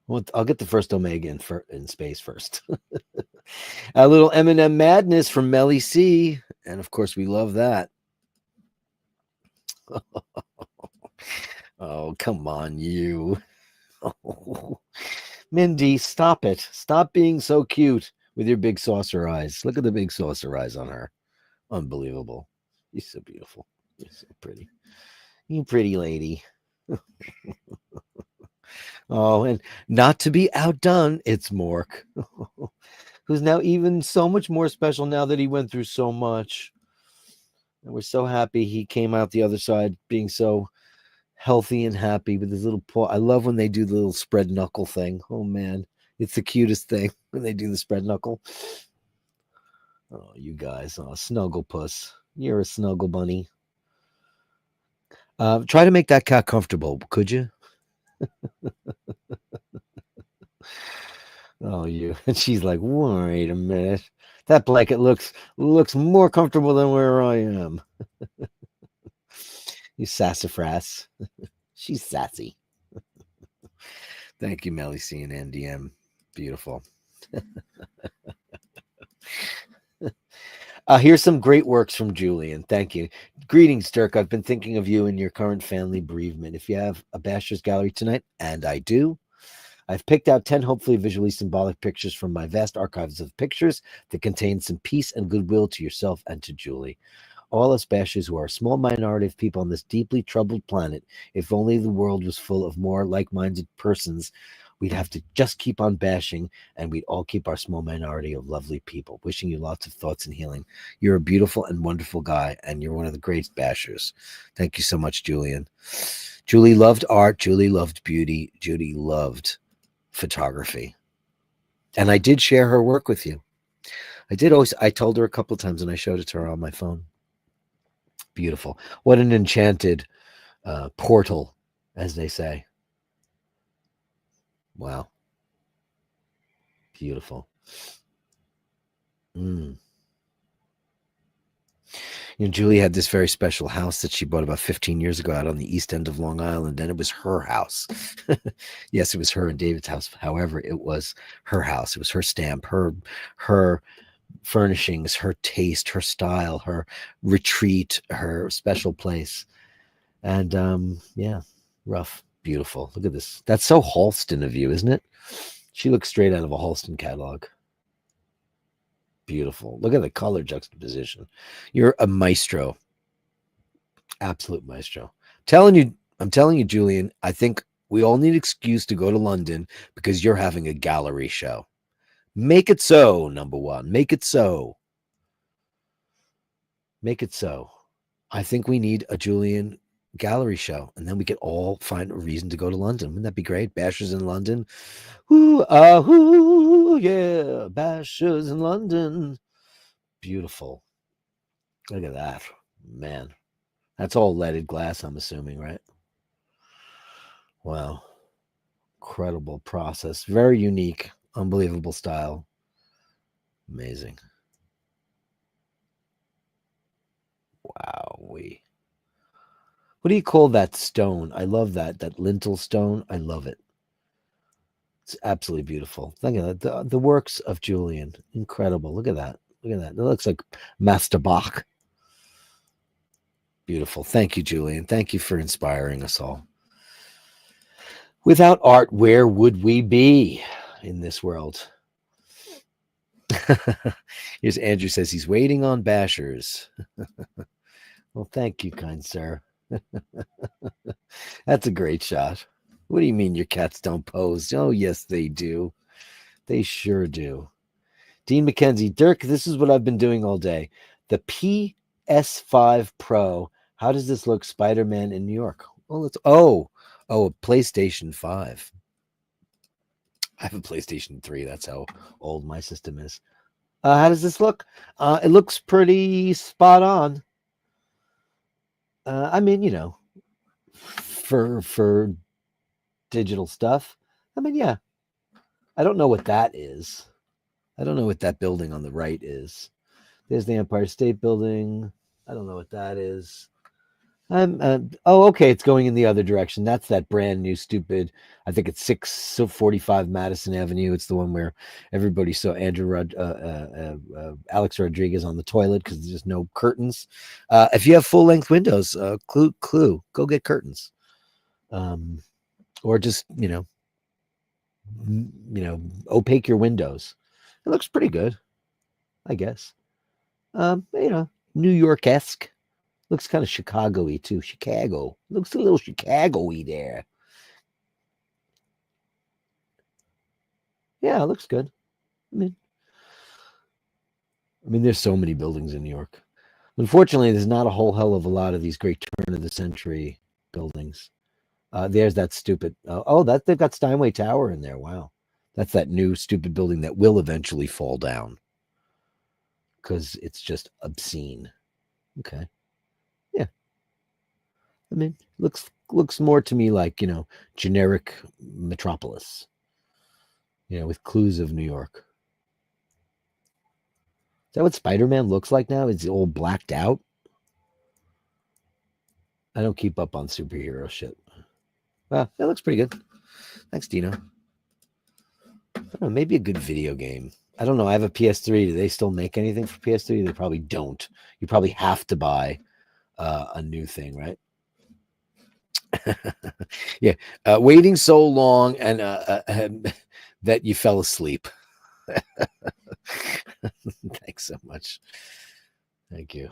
Well, I'll get the first Omega in space first. A little M&M madness from Melly C. And of course, we love that. Oh, come on, you. Oh. Mindy, stop it. Stop being so cute with your big saucer eyes. Look at the big saucer eyes on her. Unbelievable. You're so beautiful. You're so pretty. You pretty lady. Oh, and not to be outdone, it's Mork, who's now even so much more special now that he went through so much. And we're so happy he came out the other side being so healthy and happy with his little paw. I love when they do the little spread knuckle thing. Oh, man. It's the cutest thing when they do the spread knuckle. Oh, you guys. Oh, snuggle puss. You're a snuggle bunny. Try to make that cat comfortable, could you? Oh, you. And she's like, wait a minute. That blanket looks more comfortable than where I am. You sassafras. She's sassy. Thank you, Melly C and NDM. Beautiful. Here's some great works from Julian. Thank you. Greetings, Dirk. I've been thinking of you and your current family bereavement. If you have a Basher's Gallery tonight, and I do, I've picked out 10 hopefully visually symbolic pictures from my vast archives of pictures that contain some peace and goodwill to yourself and to Julie. All us Bashers who are a small minority of people on this deeply troubled planet, if only the world was full of more like-minded persons, we'd have to just keep on bashing, and we'd all keep our small minority of lovely people. Wishing you lots of thoughts and healing. You're a beautiful and wonderful guy, and you're one of the great Bashers. Thank you so much, Julian. Julie loved art. Julie loved beauty. Julie loved photography. And I did share her work with you. I told her a couple of times, and I showed it to her on my phone. Beautiful. What an enchanted portal, as they say. Wow. Beautiful. Mm. Julie had this very special house that she bought about 15 years ago out on the east end of Long Island, and it was her house. Yes, it was her and David's house. However, it was her house. It was her stamp, her furnishings, her taste, her style, her retreat, her special place. And yeah, rough, beautiful. Look at this. That's so Halston of you, isn't it? She looks straight out of a Halston catalog. Beautiful. Look at the color juxtaposition. You're a maestro. Absolute maestro. I'm telling you, Julian, I think we all need an excuse to go to London because you're having a gallery show. Make it so, number one. Make it so. Make it so. I think we need a Julian gallery show, and then we could all find a reason to go to London. Wouldn't that be great? Bashers in London. Yeah. Bashers in London. Beautiful. Look at that. Man. That's all leaded glass, I'm assuming, right? Wow. Incredible process. Very unique. Unbelievable style. Amazing. Wow. What do you call that stone? I love that. That lintel stone. I love it. It's absolutely beautiful. Look at that. The works of Julian. Incredible. Look at that. Look at that. It looks like Master Bach. Beautiful. Thank you, Julian. Thank you for inspiring us all. Without art, where would we be in this world? Here's Andrew says he's waiting on Bashers. Well, thank you, kind sir. That's a great shot. What do you mean your cats don't pose? Oh, yes, they do. They sure do. Dean McKenzie, Dirk, this is what I've been doing all day. The PS5 Pro. How does this look? Spider-Man in New York. Well, it's a PlayStation 5. I have a PlayStation 3. That's how old my system is. How does this look? It looks pretty spot on. I mean, for digital stuff. I mean, yeah. I don't know what that is. I don't know what that building on the right is. There's the Empire State Building. I don't know what that is. Okay, it's going in the other direction. That's that brand new stupid. I think it's 645 Madison Avenue. It's the one where everybody saw Alex Rodriguez on the toilet because there's no curtains. If you have full length windows, clue, go get curtains, or just opaque your windows. It looks pretty good, I guess. New York-esque. Looks kind of Chicago-y too. Chicago. Looks a little Chicago-y there. Yeah, it looks good. I mean, there's so many buildings in New York. Unfortunately, there's not a whole hell of a lot of these great turn of the century buildings. There's that stupid. That they've got Steinway Tower in there. Wow, that's that new stupid building that will eventually fall down because it's just obscene. Okay. Yeah. I mean, looks more to me like, generic metropolis, with clues of New York. Is that what Spider-Man looks like now? Is he all blacked out? I don't keep up on superhero shit. Well, that looks pretty good. Thanks, Dino. I don't know, maybe a good video game. I don't know. I have a PS3. Do they still make anything for PS3? They probably don't. You probably have to buy a new thing, right? Yeah. Waiting so long and that you fell asleep. Thanks so much. Thank you.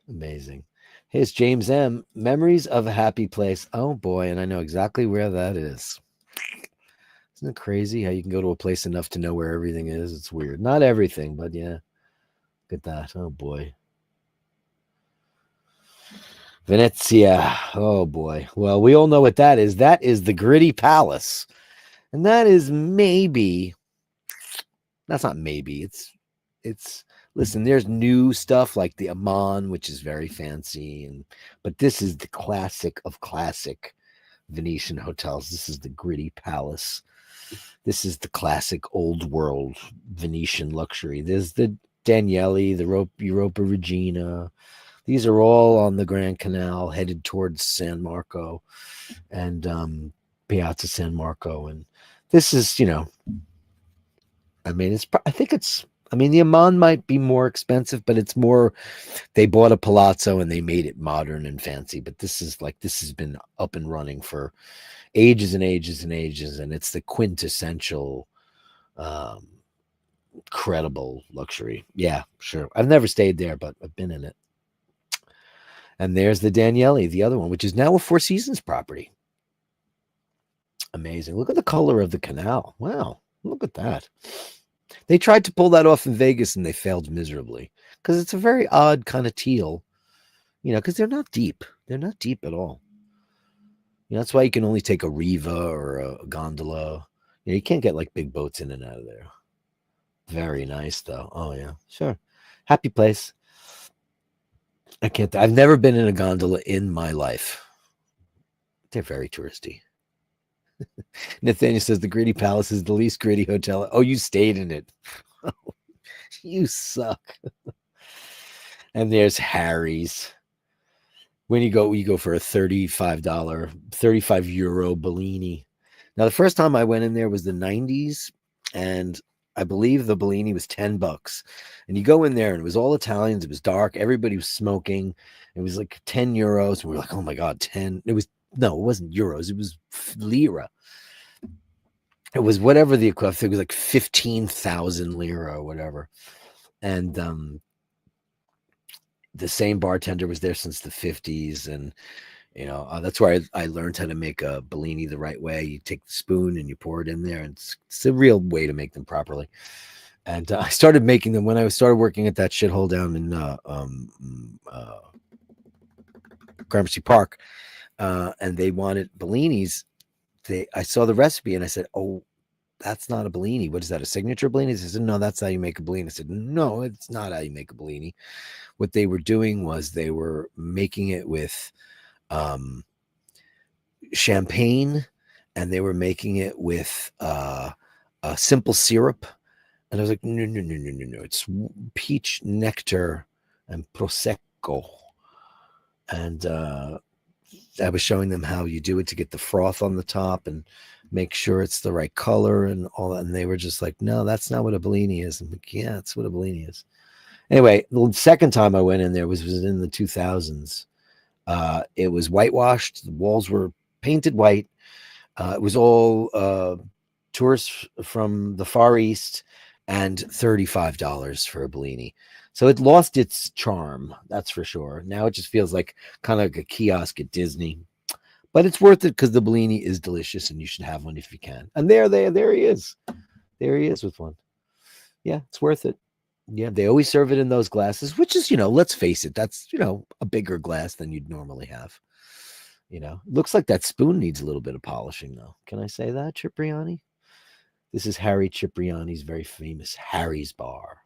Amazing. Here's James M. Memories of a Happy Place. Oh boy, and I know exactly where that is. Isn't it crazy how you can go to a place enough to know where everything is? It's weird. Not everything, but yeah. Look at that. Oh boy. Venezia. Oh boy. Well, we all know what that is. That is the Gritty Palace. And that is maybe. That's not maybe. It's listen, there's new stuff like the Amman, which is very fancy, but this is the classic of classic Venetian hotels. This is the Gritty Palace. This is the classic old world Venetian luxury. There's the Daniele, the Europa Regina. These are all on the Grand Canal headed towards San Marco and Piazza San Marco. And this is, I mean, the Amman might be more expensive, but it's more, they bought a palazzo and they made it modern and fancy. But this has been up and running for ages and ages and ages. And it's the quintessential, credible luxury. Yeah, sure. I've never stayed there, but I've been in it. And there's the Daniele, the other one, which is now a Four Seasons property. Amazing. Look at the color of the canal. Wow. Look at that. They tried to pull that off in Vegas and they failed miserably because it's a very odd kind of teal, because they're not deep. They're not deep at all. That's why you can only take a Riva or a gondola. You can't get like big boats in and out of there. Very nice though. Oh yeah, sure. Happy place. I've never been in a gondola in my life. They're very touristy. Nathaniel says the Gritty Palace is the least gritty hotel. Oh, you stayed in it. You suck. And there's Harry's. When you go for a €35 Bellini. Now, the first time I went in there was the 90s, and I believe the Bellini was $10. And you go in there, and it was all Italians. It was dark. Everybody was smoking. It was like €10. And we were like, oh my God, 10. It wasn't euros. It was lira. It was whatever the equivalent. It was like 15,000 lira or whatever. And the same bartender was there since the 50s. And, that's where I learned how to make a Bellini the right way. You take the spoon and you pour it in there. And it's a real way to make them properly. And I started making them when I started working at that shithole down in Gramercy Park. And they wanted Bellinis. I saw the recipe and I said, oh, that's not a Bellini. What is that, a signature Bellini? They said, no, that's how you make a Bellini. I said, no, it's not how you make a Bellini. What they were doing was they were making it with champagne, and they were making it with a simple syrup. And I was like, no. It's peach nectar and prosecco. And I was showing them how you do it to get the froth on the top and make sure it's the right color and all that. And they were just like, no, that's not what a Bellini is. I'm like, yeah, that's what a Bellini is. Anyway, the second time I went in there was in the 2000s. It was whitewashed. The walls were painted white. It was all tourists from the Far East, and $35 for a Bellini. So it lost its charm, that's for sure. Now it just feels like kind of like a kiosk at Disney. But it's worth it because the Bellini is delicious and you should have one if you can. And there he is. There he is with one. Yeah, it's worth it. Yeah, they always serve it in those glasses, which is, let's face it, that's, a bigger glass than you'd normally have. Looks like that spoon needs a little bit of polishing, though. Can I say that, Cipriani? This is Harry Cipriani's very famous Harry's Bar.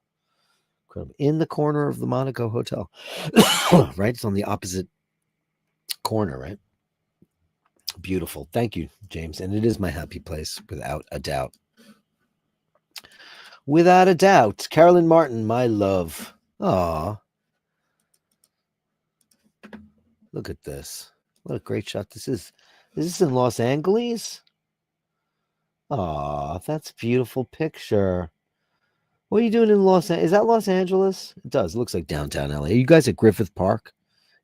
In the corner of the Monaco Hotel. Right? It's on the opposite corner, right? Beautiful. Thank you, James. And it is my happy place, without a doubt. Without a doubt. Carolyn Martin, my love. Aw. Look at this. What a great shot this is. Is this in Los Angeles? Aw, that's a beautiful picture. What are you doing in Los Angeles? Is that Los Angeles? It does. It looks like downtown LA. Are you guys at Griffith Park?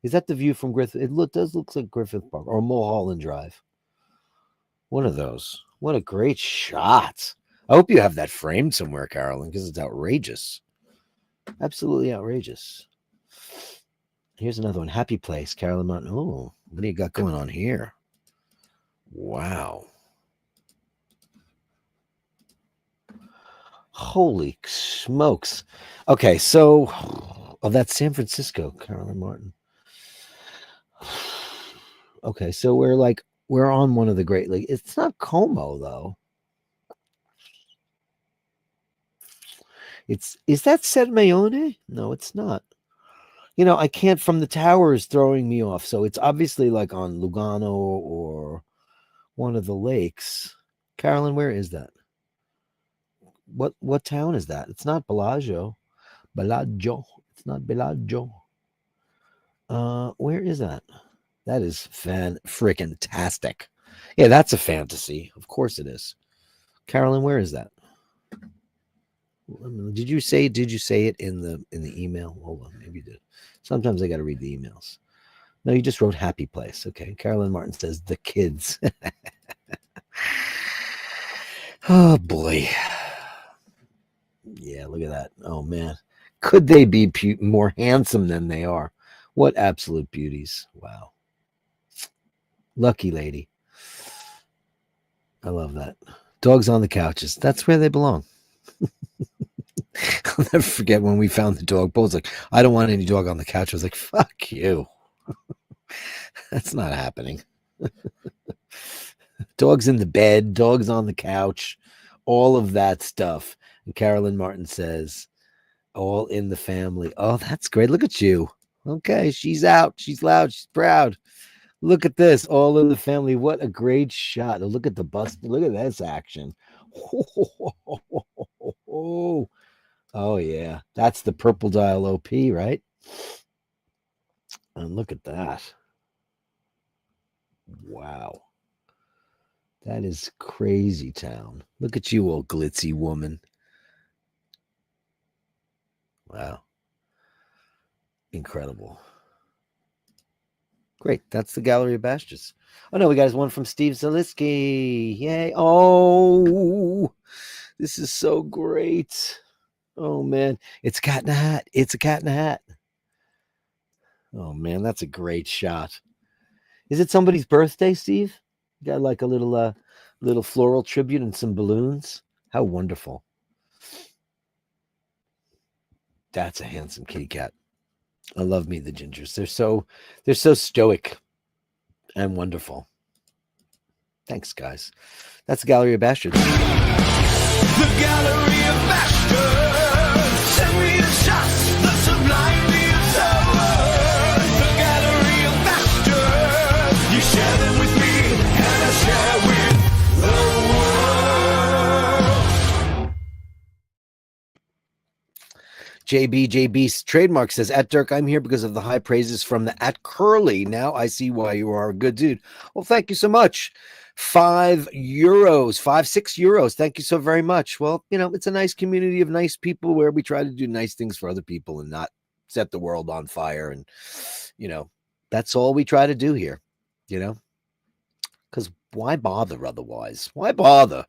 Is that the view from Griffith? It does look like Griffith Park or Mulholland Drive. One of those. What a great shot. I hope you have that framed somewhere, Carolyn, because it's outrageous. Absolutely outrageous. Here's another one. Happy Place, Carolyn Martin. Oh, what do you got going on here? Wow. Holy smokes. Okay, so that's San Francisco, Carolyn Martin. Okay, so we're on one of the Great Lakes. It's not Como, though. Is that Sermeone? No, it's not. I can't, from the tower is throwing me off. So it's obviously like on Lugano or one of the lakes. Carolyn, where is that? What town is that? It's not Bellagio. Bellagio. It's not Bellagio. Where is that? That is freaking-tastic. Yeah, that's a fantasy. Of course it is. Carolyn, where is that? Did you say it in the email? Hold on, maybe you did. Sometimes I got to read the emails. No, you just wrote happy place. Okay. Carolyn Martin says the kids. Oh boy. Yeah, look at that. Oh man. Could they be more handsome than they are? What absolute beauties. Wow. Lucky lady. I love that. Dogs on the couches. That's where they belong. I'll never forget when we found the dog. Bo's like, I don't want any dog on the couch. I was like, fuck you. That's not happening. Dogs in the bed, dogs on the couch, all of that stuff. And Carolyn Martin says, all in the family. Oh, that's great. Look at you. Okay, she's out. She's loud. She's proud. Look at this. All in the family. What a great shot. Look at the bust. Look at this action. Oh, yeah. That's the Purple Dial OP, right? And look at that. Wow. That is crazy town. Look at you, old glitzy woman. Wow. Incredible. Great. That's the Gallery of Bashtards. Oh, no, we got one from Steve Zaliski. Yay. Oh, this is so great. Oh, man. It's a cat in a hat. It's a cat in a hat. Oh, man, that's a great shot. Is it somebody's birthday, Steve? You got like a little floral tribute and some balloons. How wonderful. That's a handsome kitty cat. I love me the gingers. They're so stoic and wonderful. Thanks, guys. That's the Gallery of Bastards. The Gallery of Bashtards. Send me the shots, the sublime views of words. The Gallery of Bashtards. You share them with me, and I share with the world. JB's trademark says, at Dirk, I'm here because of the high praises from the at Curly. Now I see why you are a good dude. Well, thank you so much. €5, €6. Thank you so very much. Well, it's a nice community of nice people where we try to do nice things for other people and not set the world on fire. And, that's all we try to do here, because why bother otherwise? Why bother?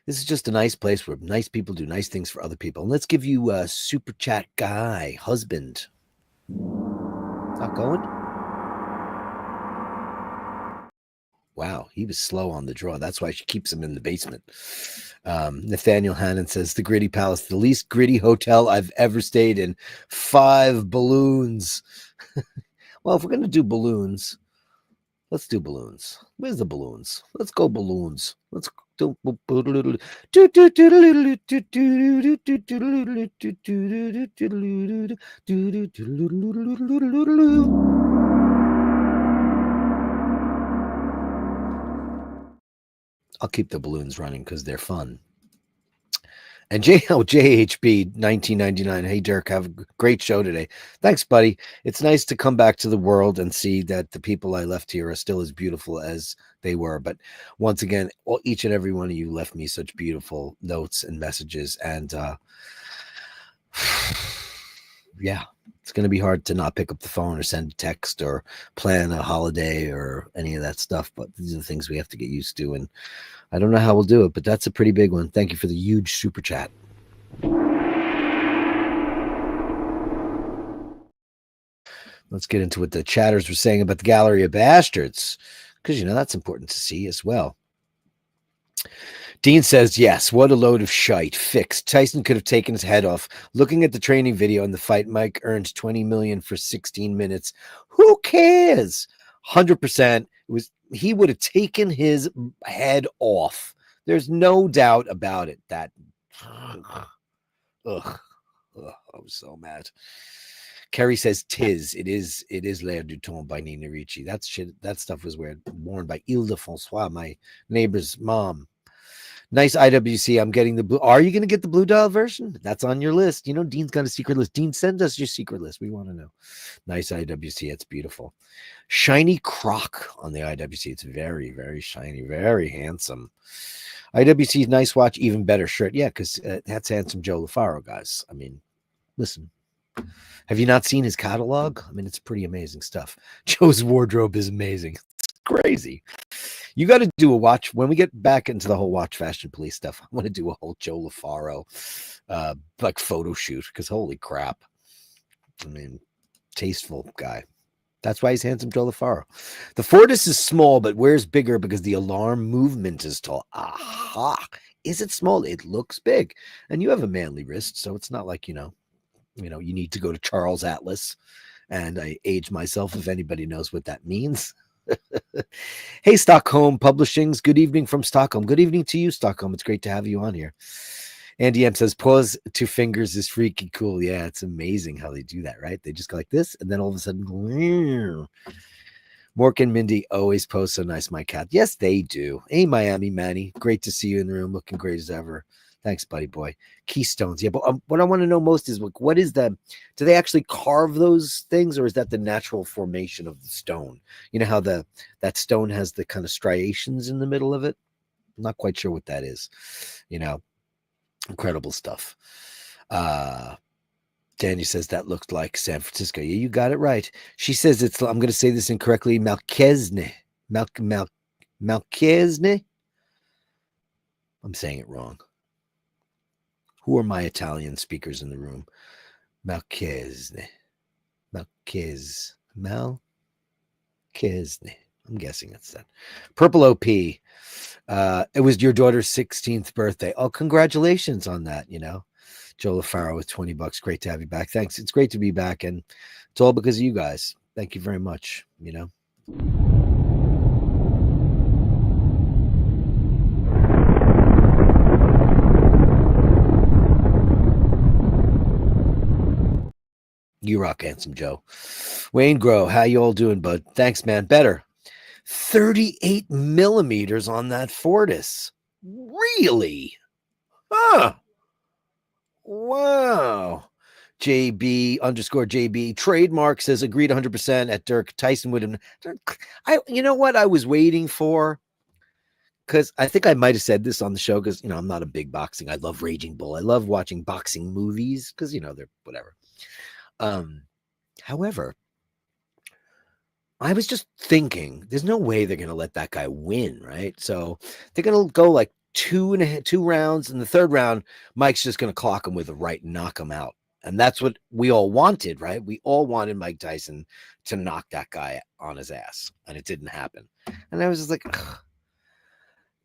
This is just a nice place where nice people do nice things for other people. And let's give you a super chat guy, husband. Not going? Wow, he was slow on the draw. That's why she keeps him in the basement. Nathaniel Hannon says, the Gritty Palace, the least gritty hotel I've ever stayed in. 5 balloons. Well, if we're going to do balloons, let's do balloons. Where's the balloons? Let's go balloons. Let's do. I'll keep the balloons running because they're fun. And JHB 1999. Hey, Dirk, have a great show today. Thanks, buddy. It's nice to come back to the world and see that the people I left here are still as beautiful as they were. But once again, each and every one of you left me such beautiful notes and messages. And yeah, it's going to be hard to not pick up the phone or send a text or plan a holiday or any of that stuff. But these are the things we have to get used to. And I don't know how we'll do it, but that's a pretty big one. Thank you for the huge super chat. Let's get into what the chatters were saying about the Gallery of Bastards, because, that's important to see as well. Dean says, yes, what a load of shite. Fixed. Tyson could have taken his head off. Looking at the training video in the fight, Mike earned $20 million for 16 minutes. Who cares? 100%. He would have taken his head off. There's no doubt about it. That, I was so mad. Kerry says, it is L'air du Temps by Nina Ricci. That stuff was worn by Ile de François, my neighbor's mom. Nice IWC. I'm getting the blue. Are you going to get the blue dial version? That's on your list. You know, Dean's got a secret list. Dean, send us your secret list. We want to know. Nice IWC. It's beautiful. Shiny croc on the IWC. It's very, very shiny, very handsome. IWC's nice watch, even better shirt. Yeah, because that's handsome Joe LaFaro, guys. I mean, listen. Have you not seen his catalog? I mean, it's pretty amazing stuff. Joe's wardrobe is amazing. It's crazy. You got to do a watch when we get back into the whole watch fashion police stuff. I want to do a whole Joe LaFaro like photo shoot because holy crap. I mean, tasteful guy. That's why he's handsome Joe LaFaro. The Fortis is small, but wears bigger because the alarm movement is tall. Aha. Is it small? It looks big. And you have a manly wrist, so it's not like, you need to go to Charles Atlas. And I age myself if anybody knows what that means. Hey, Stockholm Publishings. Good evening from Stockholm. Good evening to you, Stockholm. It's great to have you on here. Andy M says, pause to fingers is freaky cool. Yeah, it's amazing how they do that, right? They just go like this, and then all of a sudden, Mork and Mindy always post so nice, my cat. Yes, they do. Hey, Miami Manny. Great to see you in the room. Looking great as ever. Thanks, buddy boy. Keystones. Yeah, but what I want to know most is what is do they actually carve those things, or is that the natural formation of the stone? You know how that stone has the kind of striations in the middle of it? I'm not quite sure what that is. Incredible stuff. Danny says that looked like San Francisco. Yeah, you got it right. She says I'm going to say this incorrectly. Malchesne. Malchesne. I'm saying it wrong. Who are my Italian speakers in the room? Malchesne. I'm guessing it's that. Purple OP. It was your daughter's 16th birthday. Oh, congratulations on that, Joe LaFaro with $20. Great to have you back. Thanks. It's great to be back, and it's all because of you guys. Thank you very much, You rock, handsome Joe. Wayne Grow, how you all doing, bud? Thanks, man. Better. 38 millimeters on that Fortis. Really? Huh. Wow. JB_JB trademark says agreed 100% at Dirk. Tyson would have. You know what I was waiting for? Because I think I might have said this on the show because, I'm not a big boxing. I love Raging Bull. I love watching boxing movies because, they're whatever. However, I was just thinking, there's no way they're going to let that guy win, right? So they're going to go like two rounds. In the third round, Mike's just going to clock him with a right and knock him out. And that's what we all wanted, right? We all wanted Mike Tyson to knock that guy on his ass. And it didn't happen. And I was just like, ugh.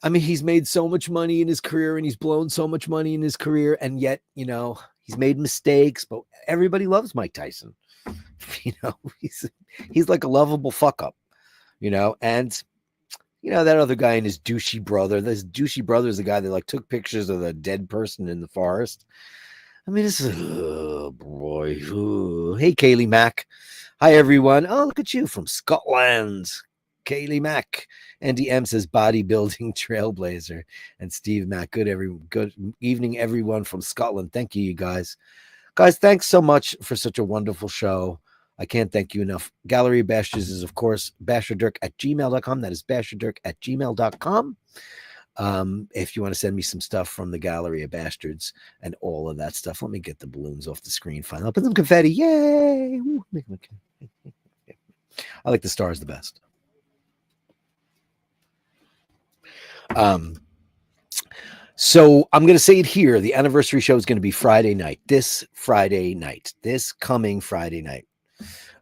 I mean, he's made so much money in his career and he's blown so much money in his career. And yet, he's made mistakes, but everybody loves Mike Tyson. He's like a lovable fuck up, and that other guy and his douchey brother. This douchey brother is the guy that like took pictures of the dead person in the forest. I mean, this is oh boy. Ooh. Hey, Kaylee Mack. Hi, everyone. Oh, look at you from Scotland. Kaylee Mack. Andy M says bodybuilding trailblazer. And Steve Mack. Good evening, everyone from Scotland. Thank you, you guys. Guys, thanks so much for such a wonderful show. I can't thank you enough. Gallery of Bastards is, of course, Basherdirk@gmail.com. That is Basherdirk@gmail.com. If you want to send me some stuff from the Gallery of Bastards and all of that stuff, let me get the balloons off the screen finally. I'll put them confetti. Yay! Woo. I like the stars the best. So I'm going to say it here. The anniversary show is going to be Friday night. This coming Friday night.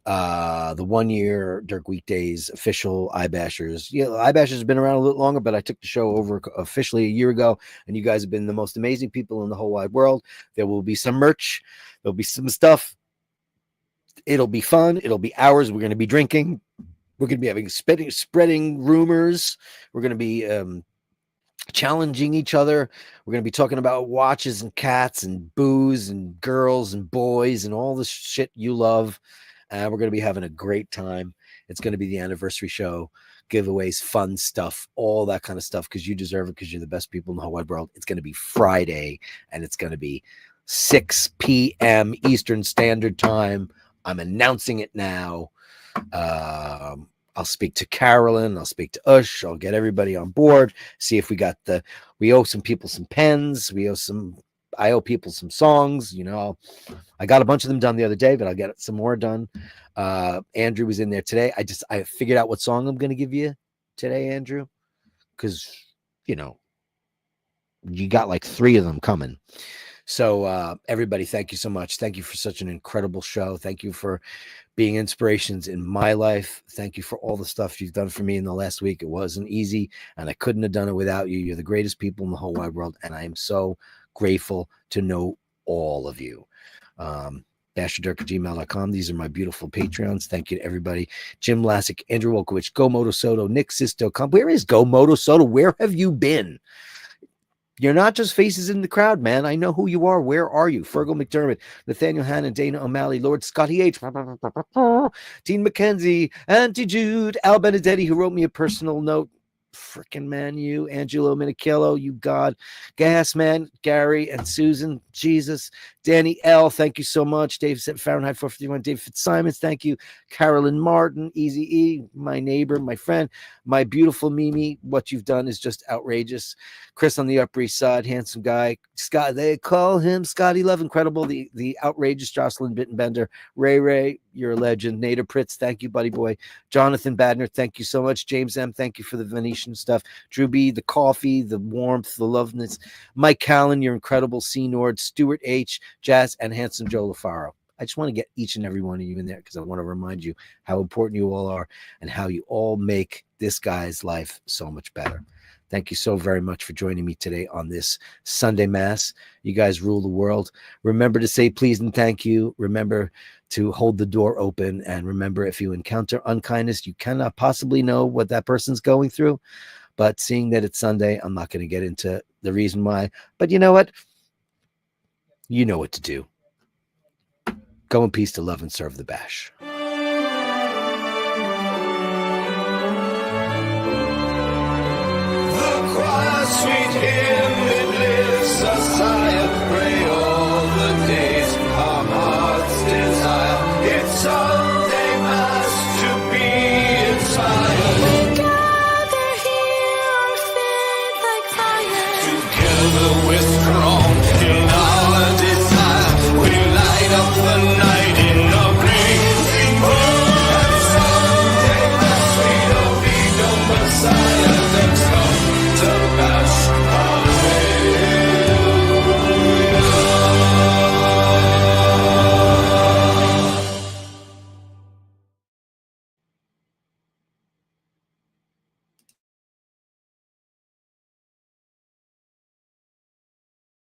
The 1 year Dirk Weekdays official iBashers. Yeah, iBashers have been around a little longer, but I took the show over officially a year ago, and you guys have been the most amazing people in the whole wide world. There will be some merch. There'll be some stuff. It'll be fun. It'll be hours. We're going to be drinking. We're going to be having spreading rumors. We're going to be challenging each other. We're going to be talking about watches and cats and booze and girls and boys and all the shit you love. We're going to be having a great time. It's going to be the anniversary show. giveaways, fun stuff, all that kind of stuff, because you deserve it, because you're the best people in the whole wide world. It's going to be Friday, and it's going to be 6 p.m. Eastern Standard Time. I'm announcing it now. I'll speak to Carolyn. I'll speak to Ush. I'll get everybody on board. See if we owe some people some pens. I owe people some songs. I got a bunch of them done the other day, but I'll get some more done. Andrew was in there today. I figured out what song I'm going to give you today, Andrew, because, you got like 3 of them coming. So everybody, thank you so much. Thank you for such an incredible show. Thank you for being inspirations in my life. Thank you for all the stuff you've done for me in the last week. It wasn't easy, and I couldn't have done it without you. You're the greatest people in the whole wide world, and I am so grateful to know all of you. Basherdirk@gmail.com. These are my beautiful Patreons. Thank you to everybody. Jim Lassick, Andrew Wolkowicz, Go Moto Soto, Nick Sisto. Where is Go Moto Soto? Where have you been? You're not just faces in the crowd, man. I know who you are. Where are you? Fergal McDermott, Nathaniel Hannon, Dana O'Malley, Lord Scotty H, Dean McKenzie, Auntie Jude, Al Benedetti, who wrote me a personal note. Frickin' man, you, Angelo Minichello, you God, Gas Man, Gary and Susan, Jesus, Danny L, thank you so much. Dave Fahrenheit 451, Dave Fitzsimons, thank you. Carolyn Martin, Easy E, my neighbor, my friend, my beautiful Mimi. What you've done is just outrageous. Chris on the Upper East Side, handsome guy. Scott, they call him Scotty Love, incredible. The outrageous Jocelyn Bittenbender, Ray, you're a legend. Nader Pritz, thank you, buddy boy. Jonathan Badner, thank you so much. James M, thank you for the Venetian stuff. Drew B, the coffee, the warmth, the loveness. Mike Callan, you're incredible. C Nord, Stuart H, Jazz, and handsome Joe LaFaro. I just want to get each and every one of you in there, because I want to remind you how important you all are and how you all make this guy's life so much better. Thank you so very much for joining me today on this Sunday Mass. You guys rule the world. Remember to say please and thank you. Remember to hold the door open. And remember, if you encounter unkindness, you cannot possibly know what that person's going through. But seeing that it's Sunday, I'm not going to get into the reason why. But you know what? You know what to do. Go in peace to love and serve the Bash. Sweet hymn, it lifts us up.